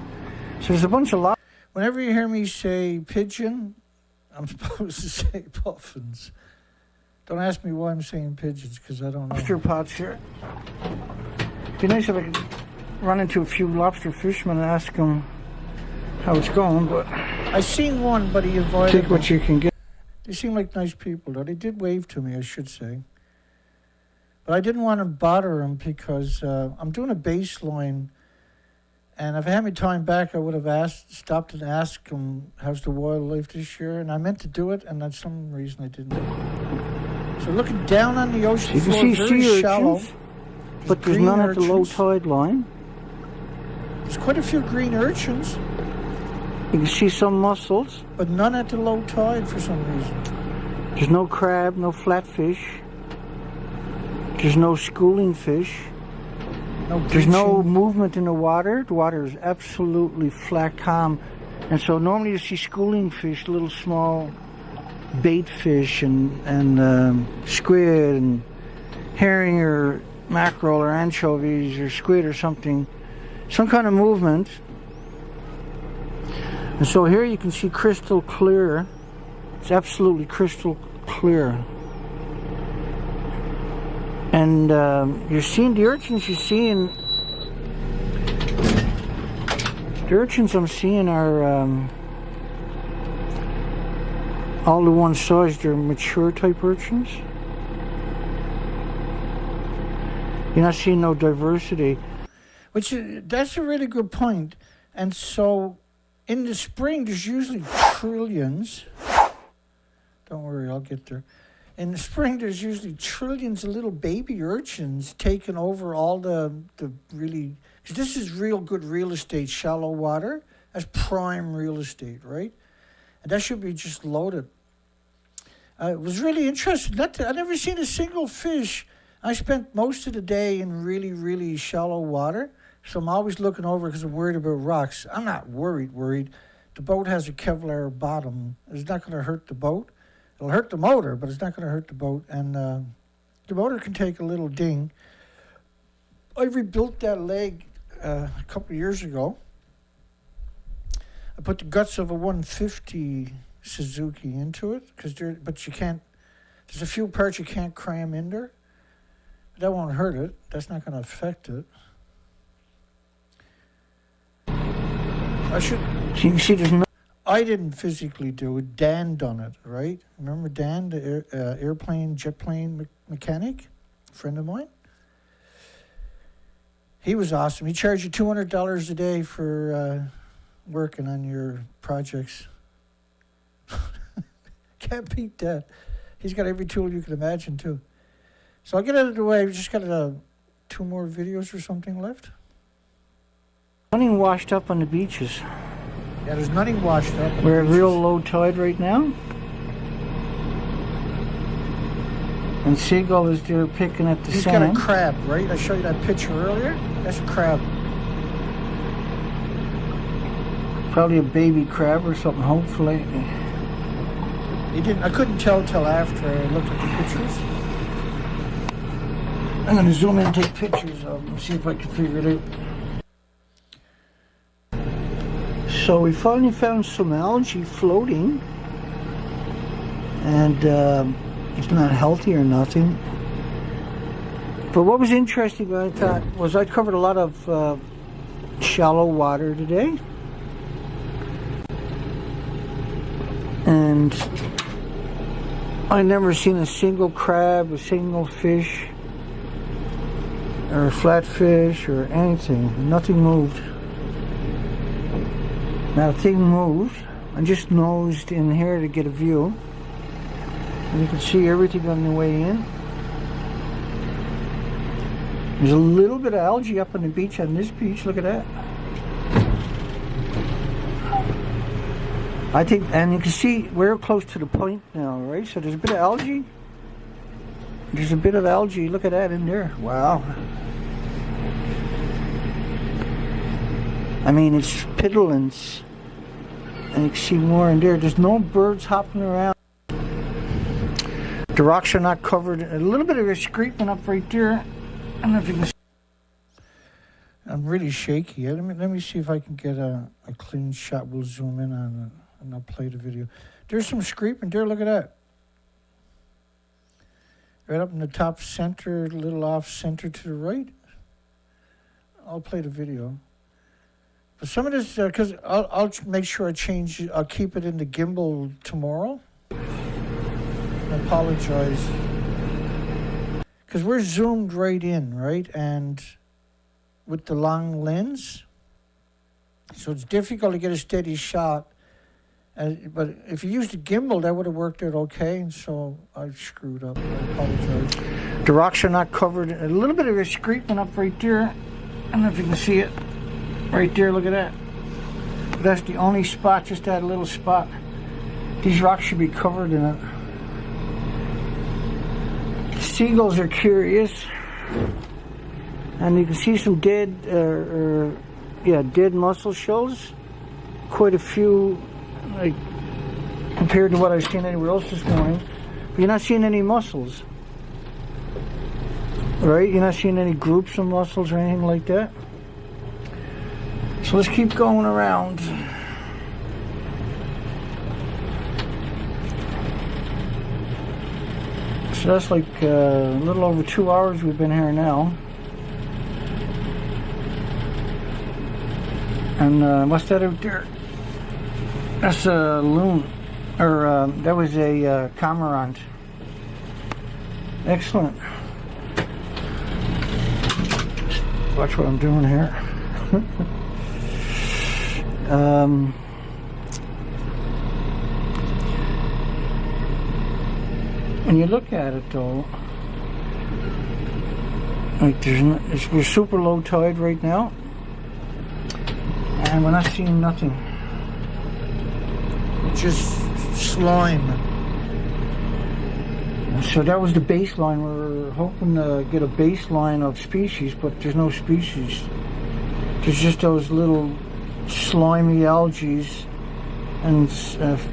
So there's a bunch of Whenever you hear me say pigeon, I'm supposed to say puffins. Don't ask me why I'm saying pigeons, because I don't know. Lobster pots here. It'd be nice if I could run into a few lobster fishermen and ask them how it's going, but I seen one, but he avoided. take what you can get. They seem like nice people, though. They did wave to me, I should say. But I didn't want to bother him because I'm doing a baseline, and if I had my time back, I would have stopped and asked him, how's the wildlife this year? And I meant to do it, and for some reason I didn't. So looking down on the ocean floor, You can see very sea shallow. urchins, but there's none at the low tide line. There's quite a few green urchins. You can see some mussels. But none at the low tide for some reason. There's no crab, no flatfish. There's no schooling fish. There's no movement in the water. The water is absolutely flat, calm. And so normally you see schooling fish, little small bait fish and squid and herring or mackerel or anchovies or squid or something. Some kind of movement. And so here you can see crystal clear. It's absolutely crystal clear. And you're seeing the urchins you're seeing. The urchins I'm seeing are all the one size. They're mature type urchins. You're not seeing no diversity. That's a really good point. And so in the spring, there's usually trillions. Don't worry, I'll get there. In the spring, there's usually trillions of little baby urchins taking over all the really... Because this is real good real estate, shallow water. That's prime real estate, right? And that should be just loaded. It was really interesting. I've never seen a single fish. I spent most of the day in really, really shallow water. So I'm always looking over because I'm worried about rocks. I'm not worried. The boat has a Kevlar bottom. It's not going to hurt the boat. It'll hurt the motor, but it's not going to hurt the boat. And the motor can take a little ding. I rebuilt that leg a couple of years ago. I put the guts of a 150 Suzuki into it, but you can't. There's a few parts you can't cram in there. That won't hurt it. That's not going to affect it. I should. So you can see there's no. I didn't physically do it. Dan done it, right? Remember Dan, the jet plane mechanic, friend of mine? He was awesome. He charged you $200 a day for working on your projects. Can't beat that. He's got every tool you can imagine, too. So I'll get out of the way. We've just got 2 more videos or something left. Nothing washed up on the beaches. Yeah, there's nothing washed up. We're at real low tide right now. And Seagull is there picking at the He's sand. got a crab, right? I showed you that picture earlier. That's a crab. Probably a baby crab or something, hopefully. I couldn't tell till after I looked at the pictures. I'm going to zoom in and take pictures of them and see if I can figure it out. So we finally found some algae floating, and it's not healthy or nothing. But what was interesting, I thought, was I covered a lot of shallow water today, and I never seen a single crab, a single fish, or a flatfish, or anything. Nothing moved. Not a thing moved. I just nosed in here to get a view. And you can see everything on the way in. There's a little bit of algae up on the beach, on this beach. Look at that. I think, and you can see we're close to the point now, right? So there's a bit of algae. There's a bit of algae. Look at that in there. Wow. I mean, it's piddlings. And you can see more in there. There's no birds hopping around. The rocks are not covered. A little bit of a scraping up right there. I don't know if you can see. I'm really shaky. Let me see if I can get a clean shot. We'll zoom in on it and I'll play the video. There's some scraping there. Look at that. Right up in the top center, a little off center to the right. I'll play the video. But some of this, because I'll make sure I'll keep it in the gimbal tomorrow. I apologize. Because we're zoomed right in, right? And with the long lens, so it's difficult to get a steady shot. But if you used a gimbal, that would have worked out okay. And so I screwed up. I apologize. The rocks are not covered. A little bit of a scraping up right there. I don't know if you can see it. Right there, look at that. That's the only spot, just that little spot. These rocks should be covered in it. Seagulls are curious. And you can see some dead mussel shells. Quite a few, like, compared to what I've seen anywhere else this morning. But you're not seeing any mussels. Right? You're not seeing any groups of mussels or anything like that. So let's keep going around. So that's like a little over 2 hours we've been here now. And what's that out there? That's a loon, or that was a cormorant. Excellent. Watch what I'm doing here. When you look at it though, like we're super low tide right now, and we're not seeing nothing. Just slime. So that was the baseline. We're hoping to get a baseline of species, but there's no species. There's just those little slimy algae and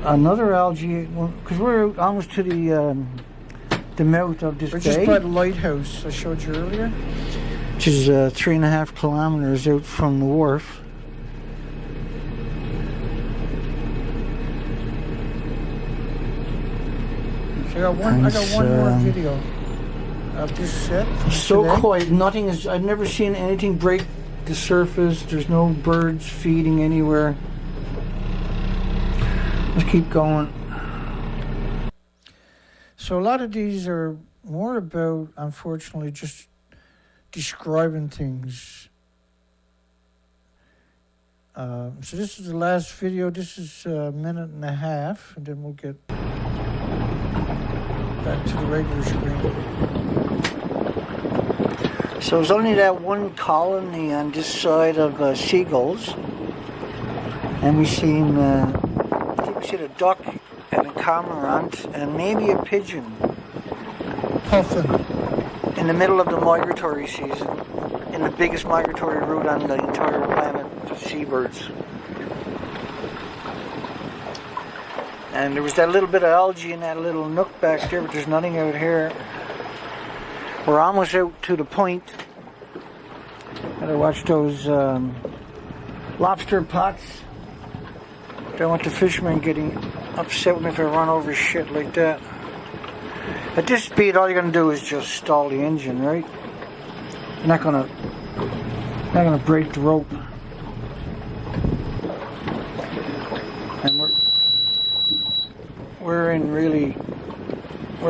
another algae, because we're almost to the mouth of this We're bay. just by the lighthouse I showed you earlier. Which is 3.5 kilometers out from the wharf. So I got one more video of this set. So today. quiet. Nothing is. I've never seen anything break the surface. There's no birds feeding anywhere. Let's keep going. So a lot of these are more about, unfortunately, just describing things. So this is the last video. This is a minute and a half, and then we'll get back to the regular screen. So there's only that one colony on this side of seagulls, and we seen. I think we seen a duck and a cormorant and maybe a pigeon. Puffin. In the middle of the migratory season, in the biggest migratory route on the entire planet for seabirds. And there was that little bit of algae in that little nook back there, but there's nothing out here. We're almost out to the point. Gotta watch those lobster pots. Don't want the fishermen getting upset with me if I run over shit like that. At this speed, all you're gonna do is just stall the engine, right? You're not gonna break the rope. And we're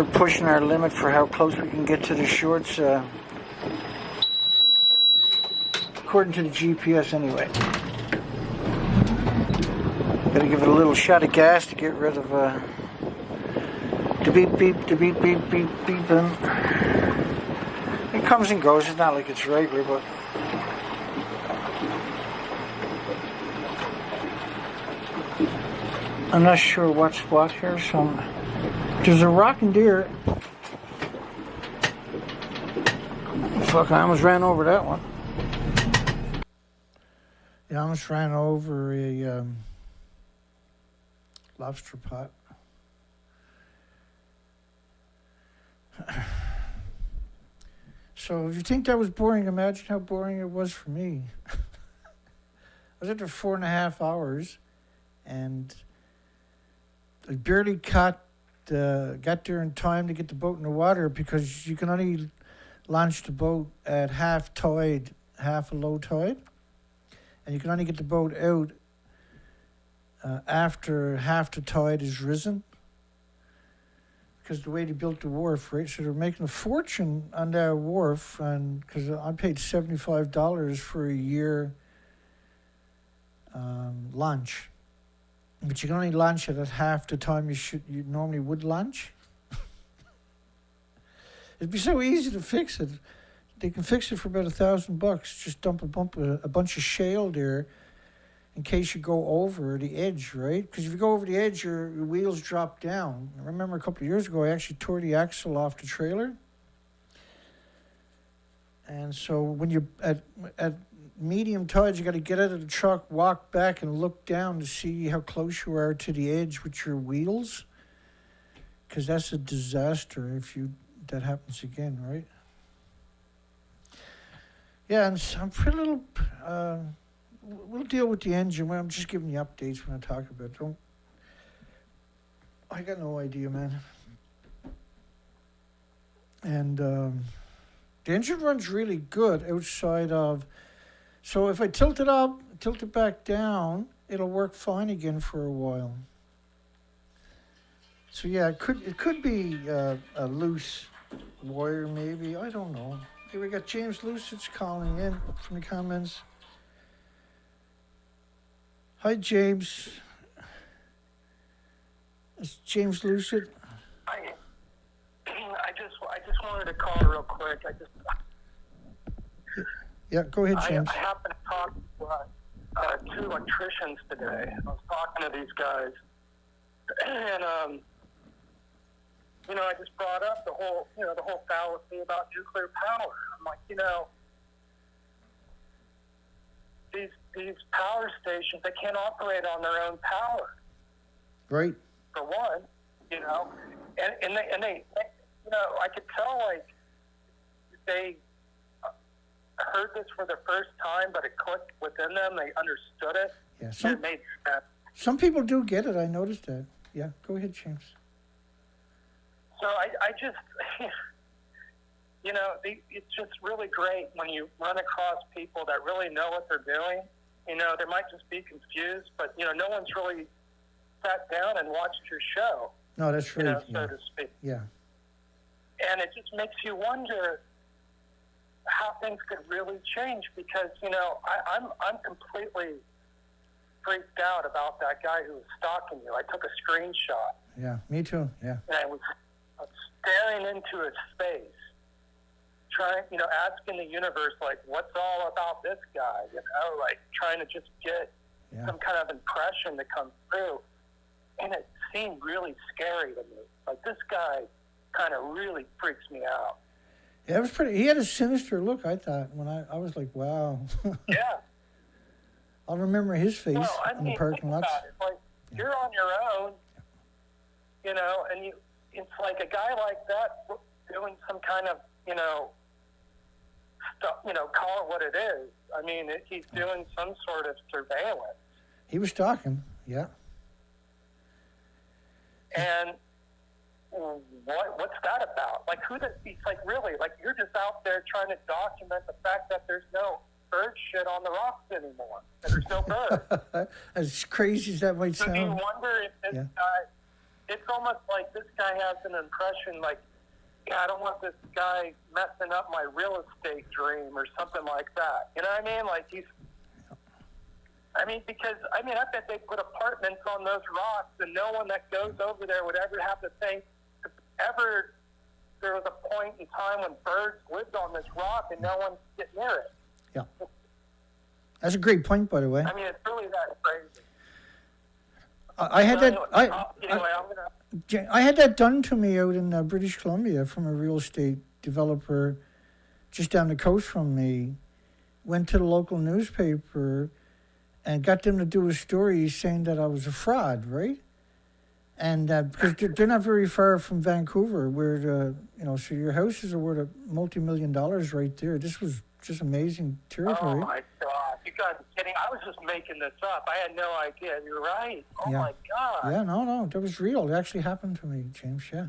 pushing our limit for how close we can get to the shorts, according to the GPS anyway. Gotta give it a little shot of gas to get rid of the beep beep, the beep beep beep beeping. It comes and goes. It's not like it's regular, but I'm not sure what's what here. So there's a rocking deer. Fuck! I almost ran over that one. Yeah, I almost ran over a lobster pot. So if you think that was boring, imagine how boring it was for me. I was out there 4.5 hours, and I barely got there in time to get the boat in the water, because you can only launch the boat at half tide, half a low tide, and you can only get the boat out after half the tide is risen, because the way they built the wharf, right? So they're making a fortune on that wharf, and because I paid $75 for a year launch, but you can only launch it at half the time you normally would launch. It'd be so easy to fix it. They can fix it for about $1,000. Just dump a bunch of shale there, in case you go over the edge, right? Because if you go over the edge, your wheels drop down. I remember a couple of years ago, I actually tore the axle off the trailer. And so when you're at medium tides, you got to get out of the truck, walk back, and look down to see how close you are to the edge with your wheels. Because that's a disaster if that happens again, right? Yeah, and so I'm pretty little... we'll deal with the engine. I'm just giving you updates when I talk about it. I got no idea, man. And the engine runs really good outside of So if I tilt it up, tilt it back down, it'll work fine again for a while. So yeah, it could be a loose wire maybe. I don't know. Here we got James Lucid calling in from the comments. Hi James. It's James Lucid. I just wanted to call real quick. Yeah, go ahead, James. I happened to talk to two electricians today. I was talking to these guys, and I just brought up the whole fallacy about nuclear power. I'm like, these power stations, they can't operate on their own power. Right. For one, and they I could tell like they heard this for the first time, but it clicked within them. They understood it. Yeah. It made sense. Some people do get it. I noticed that. Yeah. Go ahead, James. So I just, it's just really great when you run across people that really know what they're doing. They might just be confused, but, no one's really sat down and watched your show. No, that's right. So to speak. Yeah. And it just makes you wonder how things could really change because, I'm completely freaked out about that guy who was stalking you. I took a screenshot. Yeah, me too. Yeah. And I was staring into his face, trying, asking the universe, like, what's all about this guy? Like trying to just get some kind of impression to come through. And it seemed really scary to me. Like, this guy kind of really freaks me out. Yeah, it was pretty. He had a sinister look, I thought, when I was like, wow. Yeah. I'll remember his face in the parking lots. It's like, you're on your own, and it's like a guy like that doing some kind of, stuff, call it what it is. I mean, he's doing some sort of surveillance. He was stalking, yeah. And what's that about? Like, he's like, really, like, you're just out there trying to document the fact that there's no bird shit on the rocks anymore. And there's no birds. As crazy as that might so sound. do you wonder if this guy, it's almost like this guy has an impression like, I don't want this guy messing up my real estate dream or something like that. You know what I mean? Like because I bet they put apartments on those rocks and no one that goes over there would ever have to think there was a point in time when birds lived on this rock and no one could get near it. Yeah. That's a great point, by the way. I mean, it's really that crazy. I had that done to me out in British Columbia from a real estate developer just down the coast from me. Went to the local newspaper and got them to do a story saying that I was a fraud, right? And because they're not very far from Vancouver, where so your houses are worth a multi-million dollars right there. This was just amazing territory. Oh my God! You guys are kidding? I was just making this up. I had no idea. You're right. Oh my God! Yeah, no, that was real. It actually happened to me, James. Yeah,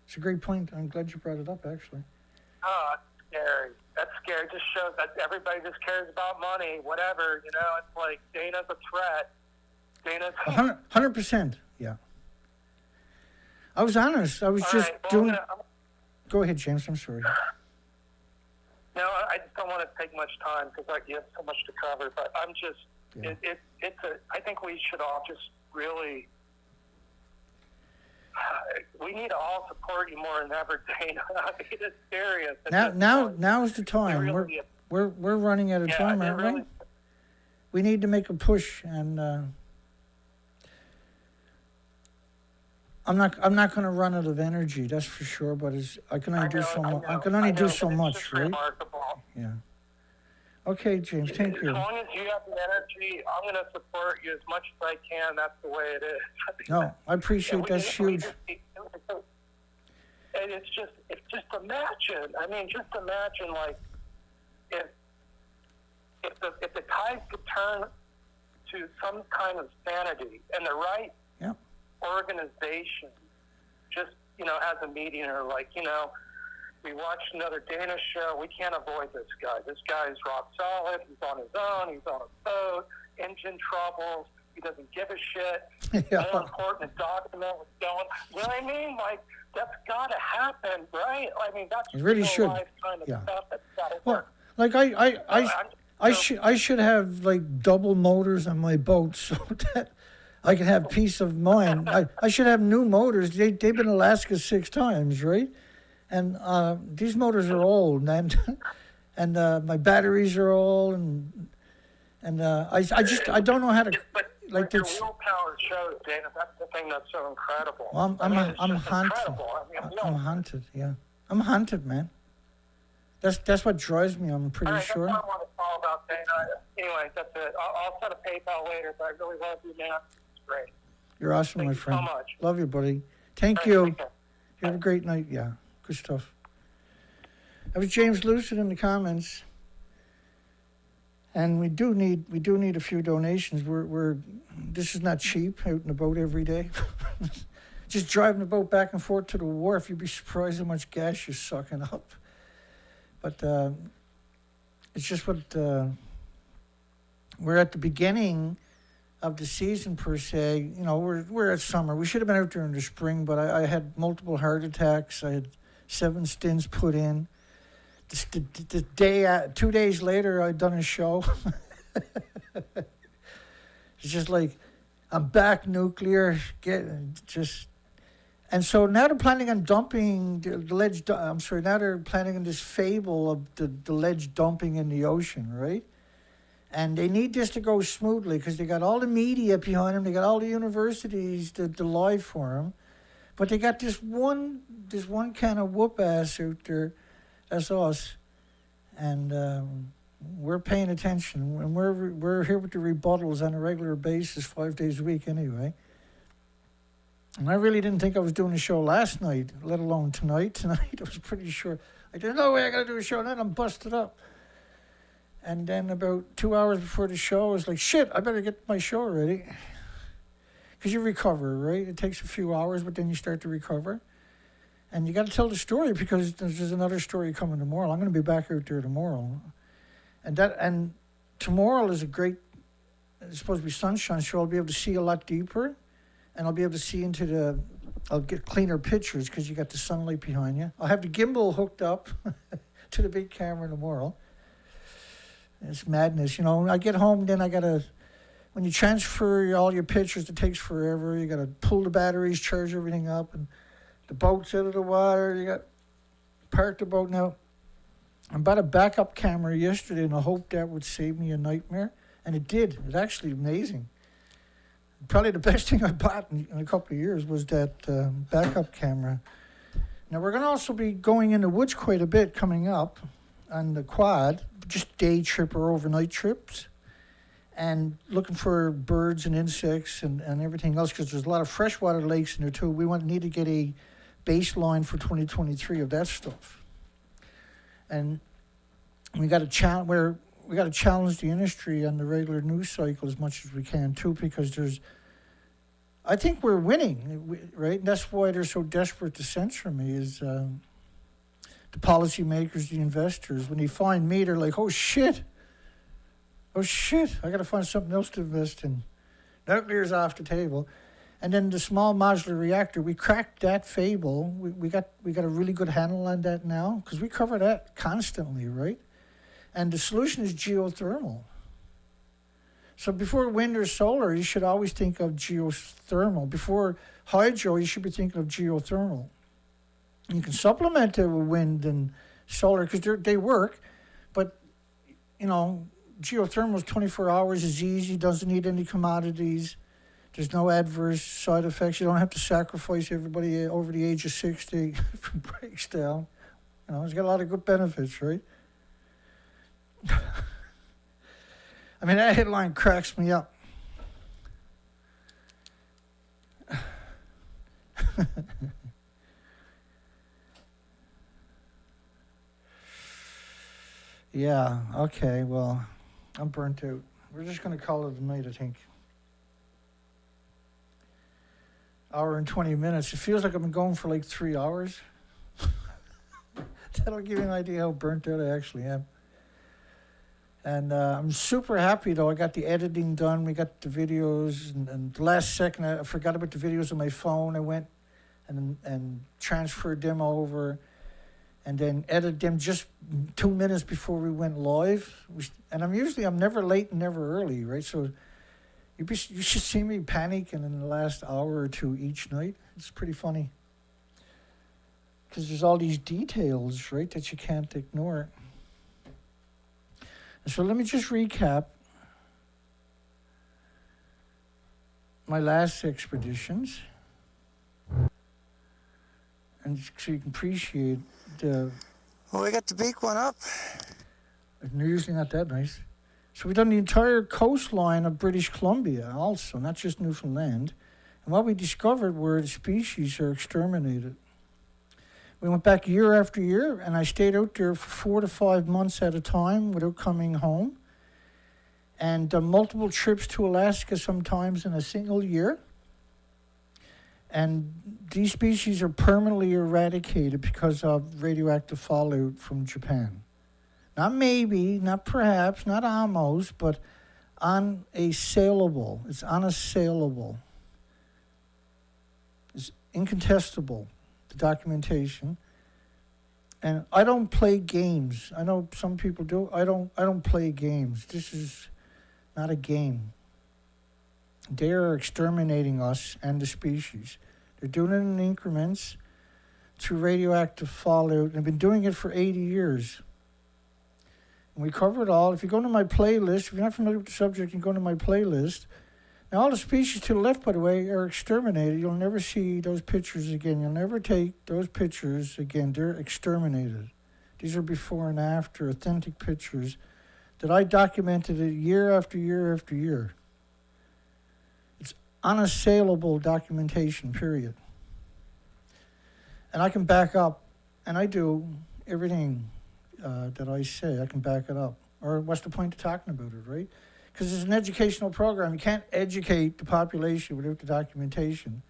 it's a great point. I'm glad you brought it up. Actually. Oh, that's scary. That's scary. It just shows that everybody just cares about money. Whatever, It's like Dana's a threat. Dana's 100%. Yeah. I was honest. I was just doing. Go ahead, James. I'm sorry. No, I just don't want to take much time because you have so much to cover. But I'm just, I think we should all just really, we need to all support you more than ever, Dana. I mean, it's serious. Now is the time. Really, we're running out of time, aren't we? We need to make a push, and I'm not going to run out of energy, that's for sure. But I can only do so much. I can only do so much, right? Remarkable. Yeah. Okay, James. Thank you. As long as you have the energy, I'm going to support you as much as I can. That's the way it is. No, I appreciate that. That's huge. And it's just imagine. I mean, just imagine like if the tides could turn to some kind of sanity and the right organization just, has a meeting or like, We watched another Danish show. We can't avoid this guy. This guy's rock solid. He's on his own. He's on a boat. Engine troubles. He doesn't give a shit. Yeah. More important to document what's going. You know what I mean? Like, that's got to happen, right? I mean, that's It really real should. life kind of Yeah. stuff that's got to Well, work. like I should have like double motors on my boat so that I can have peace of mind. I should have new motors. They've been in Alaska 6 times, right? And these motors are old, man. And my batteries are old, and I don't know how to like Your this. willpower shows, Dana. That's the thing that's so incredible. Well, I mean, it's I'm just hunted. incredible. I mean, I'm hunted. Yeah, I'm hunted, man. That's what drives me. I'm pretty all right, sure. that's what I want to talk about, Dana. Anyway, that's it. I'll send a PayPal later, but I really love you, man. It's great. You're awesome, Thank my you so friend. much. Love you, buddy. Thank All right, you. take care. You have a great night. Yeah, good stuff. That was James Lucid in the comments. And we do need a few donations. This is not cheap out in the boat every day. Just driving the boat back and forth to the wharf, you'd be surprised how much gas you're sucking up. But it's just what we're at the beginning of the season per se. You know, we're at summer. We should have been out there in the spring, but I had multiple heart attacks. I had 7 stents put in. The day, 2 days later, I'd done a show. It's just like, I'm back nuclear, and so now they're planning on dumping the ledge. Now they're planning on this fable of the ledge dumping in the ocean, right? And they need this to go smoothly because they got all the media behind them. They got all the universities to lie for them, but they got this one kind of whoop ass out there. That's us, and we're paying attention, and we're here with the rebuttals on a regular basis, 5 days a week anyway. And I really didn't think I was doing a show last night, let alone tonight. Tonight I was pretty sure there's no way I got to do a show tonight. I'm busted up. And then about 2 hours before the show, I was like, shit, I better get my show ready, because you recover, right? It takes a few hours, but then you start to recover. And you got to tell the story because there's another story coming tomorrow. I'm going to be back out there tomorrow, and tomorrow is it's supposed to be sunshine, so I'll be able to see a lot deeper, and I'll be able to see I'll get cleaner pictures because you got the sunlight behind you. I'll have the gimbal hooked up to the big camera tomorrow. It's madness, you know. When I get home, then when you transfer all your pictures, it takes forever. You got to pull the batteries, charge everything up, and the boat's out of the water. You got park the boat now. I bought a backup camera yesterday in the hope that would save me a nightmare, and it did. It's actually amazing. Probably the best thing I bought in a couple of years was that backup camera. Now we're going to also be going in the woods quite a bit coming up on the quad, just day trip or overnight trips, and looking for birds and insects and everything else, because there's a lot of freshwater lakes in there too. We need to get a baseline for 2023 of that stuff, and we got to challenge the industry on the regular news cycle as much as we can too, because I think we're winning, right? And that's why they're so desperate to censor me, is the policymakers, the investors. When they find me, they're like, oh shit, I got to find something else to invest in. Nuclear's off the table. And then the small modular reactor, we cracked that fable. We got a really good handle on that now, because we cover that constantly, right? And the solution is geothermal. So before wind or solar, you should always think of geothermal. Before hydro, you should be thinking of geothermal. You can supplement it with wind and solar because they work, but, you know, geothermal is 24 hours, is easy, doesn't need any commodities. There's no adverse side effects. You don't have to sacrifice everybody over the age of 60 if it breaks down. You know, it's got a lot of good benefits, right? I mean, that headline cracks me up. Yeah, okay, well, I'm burnt out. We're just going to call it a night, I think. Hour and 20 minutes. It feels like I've been going for like 3 hours. That'll give you an idea how burnt out I actually am. And I'm super happy, though. I got the editing done. We got the videos. And the last second, I forgot about the videos on my phone. I went and transferred them over and then edited them just 2 minutes before we went live. And I'm never late and never early, right? So you should see me panicking in the last hour or two each night. It's pretty funny. Because there's all these details, right, that you can't ignore. So let me just recap my last expeditions, and so you can appreciate the... Oh, we got the big one up. They're usually not that nice. So we've done the entire coastline of British Columbia also, not just Newfoundland. And what we discovered were the species are exterminated. We went back year after year, and I stayed out there for 4 to 5 months at a time without coming home. And multiple trips to Alaska sometimes in a single year. And these species are permanently eradicated because of radioactive fallout from Japan. Not maybe, not perhaps, not almost, but unassailable. It's unassailable. It's incontestable. The documentation. And I don't play games. I know some people do. I don't play games. This is not a game. They are exterminating us and the species. They're doing it in increments through radioactive fallout. They've been doing it for 80 years. And we cover it all. If you go to my playlist, if you're not familiar with the subject, you can go to my playlist. Now, all the species to the left, by the way, are exterminated. You'll never see those pictures again. You'll never take those pictures again. They're exterminated. These are before and after authentic pictures that I documented year after year after year. It's unassailable documentation, period. And I can back up, and I do everything that I say. I can back it up. Or what's the point of talking about it, right? Because it's an educational program. You can't educate the population without the documentation.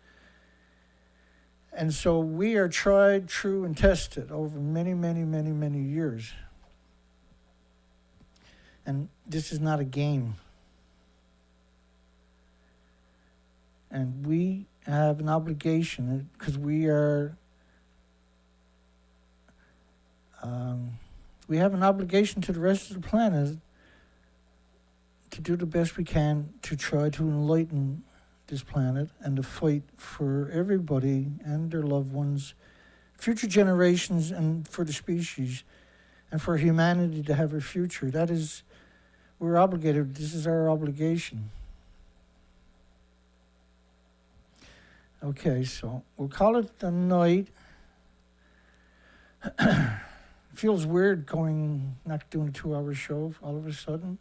And so we are tried, true, and tested over many, many, many, many years. And this is not a game. And we have an obligation, because we have an obligation to the rest of the planet to do the best we can to try to enlighten this planet and to fight for everybody and their loved ones, future generations, and for the species, and for humanity to have a future. That is, we're obligated. This is our obligation. Okay, so we'll call it a night. Feels weird not doing a 2-hour show all of a sudden.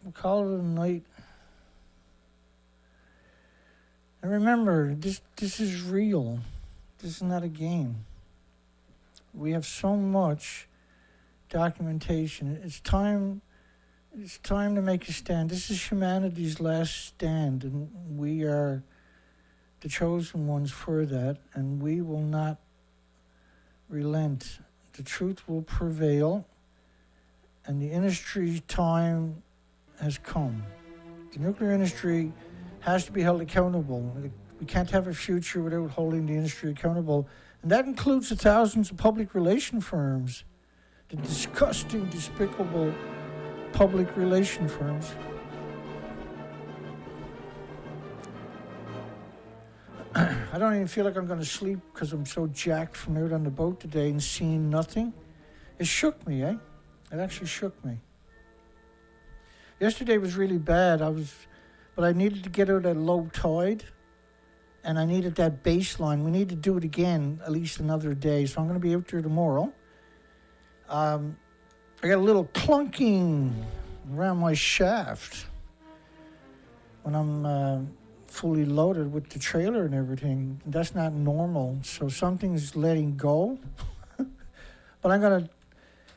We'll call it a night. And remember, this is real. This is not a game. We have so much documentation. It's time to make a stand. This is humanity's last stand, and we are the chosen ones for that, and we will not relent. The truth will prevail, and the industry's time has come. The nuclear industry has to be held accountable. We can't have a future without holding the industry accountable. And that includes the thousands of public relation firms, the disgusting, despicable public relation firms. I don't even feel like I'm going to sleep because I'm so jacked from out on the boat today and seeing nothing. It shook me, It actually shook me. Yesterday was really bad. But I needed to get out at low tide, and I needed that baseline. We need to do it again at least another day, so I'm going to be out there tomorrow. I got a little clunking around my shaft when I'm fully loaded with the trailer and everything. That's not normal, so something's letting go. But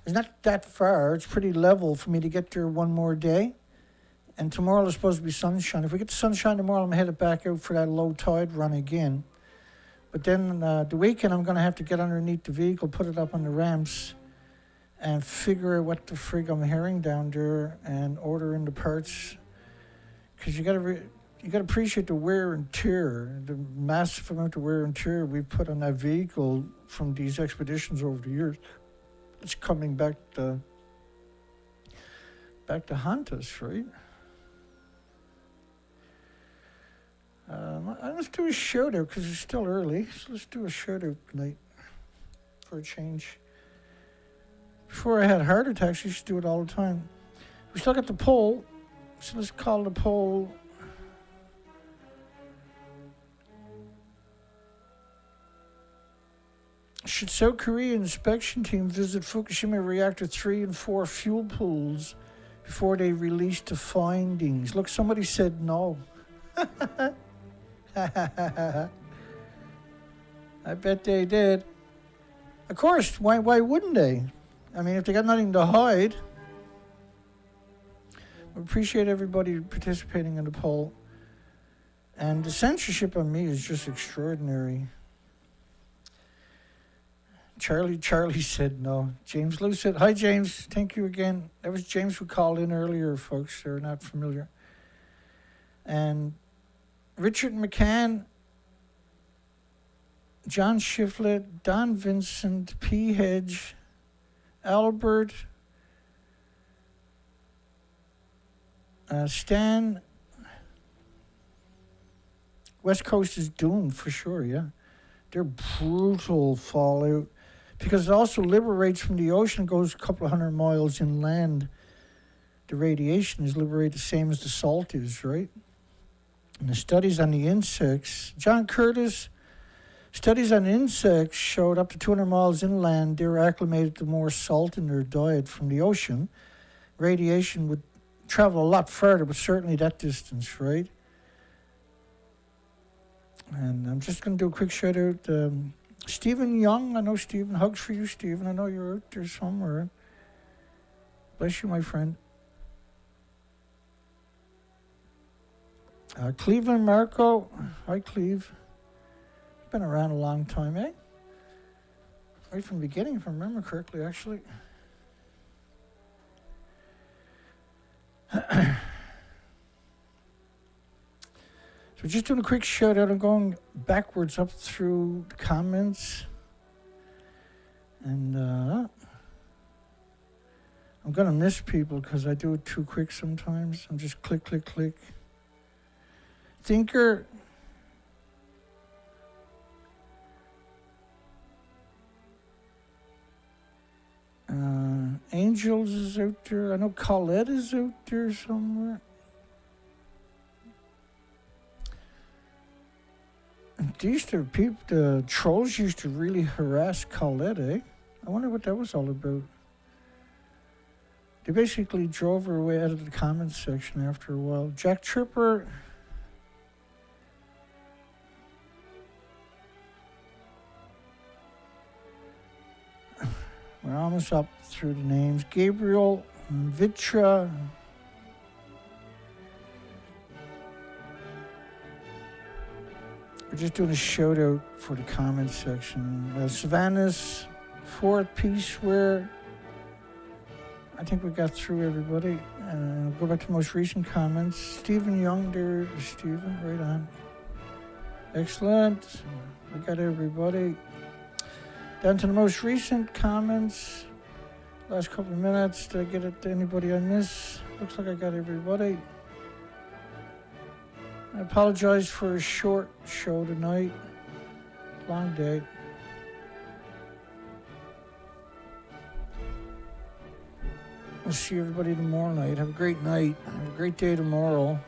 it's not that far. It's pretty level for me to get there one more day. And tomorrow is supposed to be sunshine. If we get the sunshine tomorrow, I'm headed back out for that low tide run again. But then the weekend I'm going to have to get underneath the vehicle, put it up on the ramps, and figure out what the frig I'm hearing down there and order in the parts. Because you got to appreciate the wear and tear, the massive amount of wear and tear we've put on that vehicle from these expeditions over the years. It's coming back to haunt us, right? Let's do a shout out because it's still early. So let's do a shout out tonight for a change. Before I had heart attacks, I used to do it all the time. We still got the poll, so let's call the poll. Should South Korea inspection team visit Fukushima reactor 3 and 4 fuel pools before they release the findings? Look, somebody said no. I bet they did. Of course, why wouldn't they? I mean, if they got nothing to hide. We appreciate everybody participating in the poll. And the censorship on me is just extraordinary. Charlie said no. James Lou said, hi, James. Thank you again. That was James who called in earlier, folks. They're not familiar. And Richard McCann, John Shiflett, Don Vincent, P. Hedge, Albert, Stan. West Coast is doomed for sure, yeah. They're brutal fallout because it also liberates from the ocean, goes a couple of 100 miles inland. The radiation is liberated the same as the salt is, right? And the studies on the insects, John Curtis, studies on insects showed up to 200 miles inland, they were acclimated to more salt in their diet from the ocean. Radiation would travel a lot further, but certainly that distance, right? And I'm just going to do a quick shout out. Stephen Young, I know Stephen. Hugs for you, Stephen. I know you're out there somewhere. Bless you, my friend. Cleveland Marco. Hi, Cleve. Been around a long time, eh? Right from the beginning, if I remember correctly, actually. So just doing a quick shout out. I'm going backwards up through the comments. And I'm going to miss people because I do it too quick sometimes. I'm just click, click, click. Thinker. Angels is out there. I know Colette is out there somewhere. These two people, the trolls used to really harass Colette, eh? I wonder what that was all about. They basically drove her away out of the comments section after a while. Jack Tripper. We're almost up through the names. Gabriel, Vitra. We're just doing a shout out for the comments section. Savannah's fourth piece where I think we got through everybody. Go back to the most recent comments. Stephen Young there, Stephen, right on. Excellent. We got everybody. Down to the most recent comments. Last couple of minutes. Did I get it to anybody I miss? Looks like I got everybody. I apologize for a short show tonight. Long day. We'll see everybody tomorrow night. Have a great night. Have a great day tomorrow.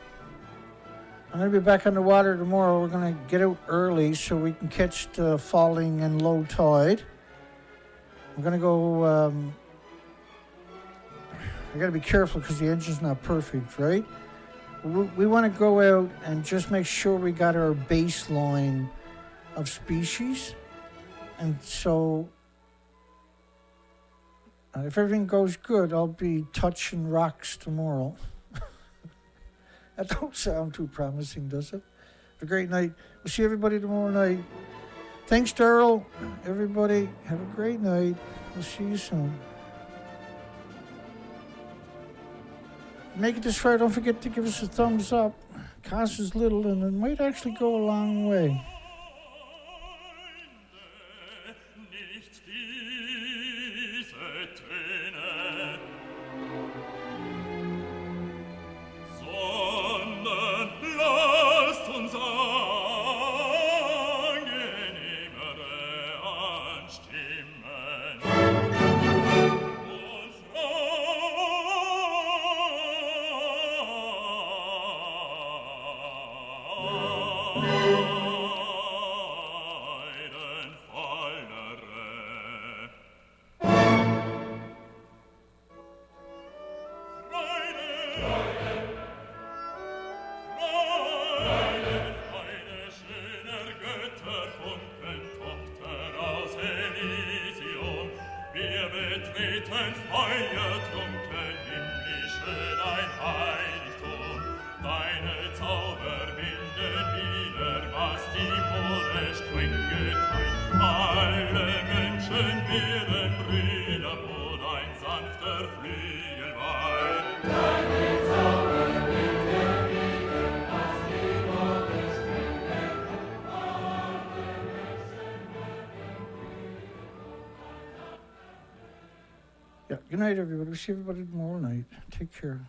I'm going to be back on the water tomorrow. We're going to get out early so we can catch the falling and low tide. I'm going to go... I got to be careful because the engine's not perfect, right? We want to go out and just make sure we got our baseline of species. And so, if everything goes good, I'll be touching rocks tomorrow. That don't sound too promising, does it? Have a great night. We'll see everybody tomorrow night. Thanks, Daryl. Everybody, have a great night. We'll see you soon. Make it this far, don't forget to give us a thumbs up. Costs us little, and it might actually go a long way. Yeah, good night, everybody. We'll see everybody tomorrow night. Take care.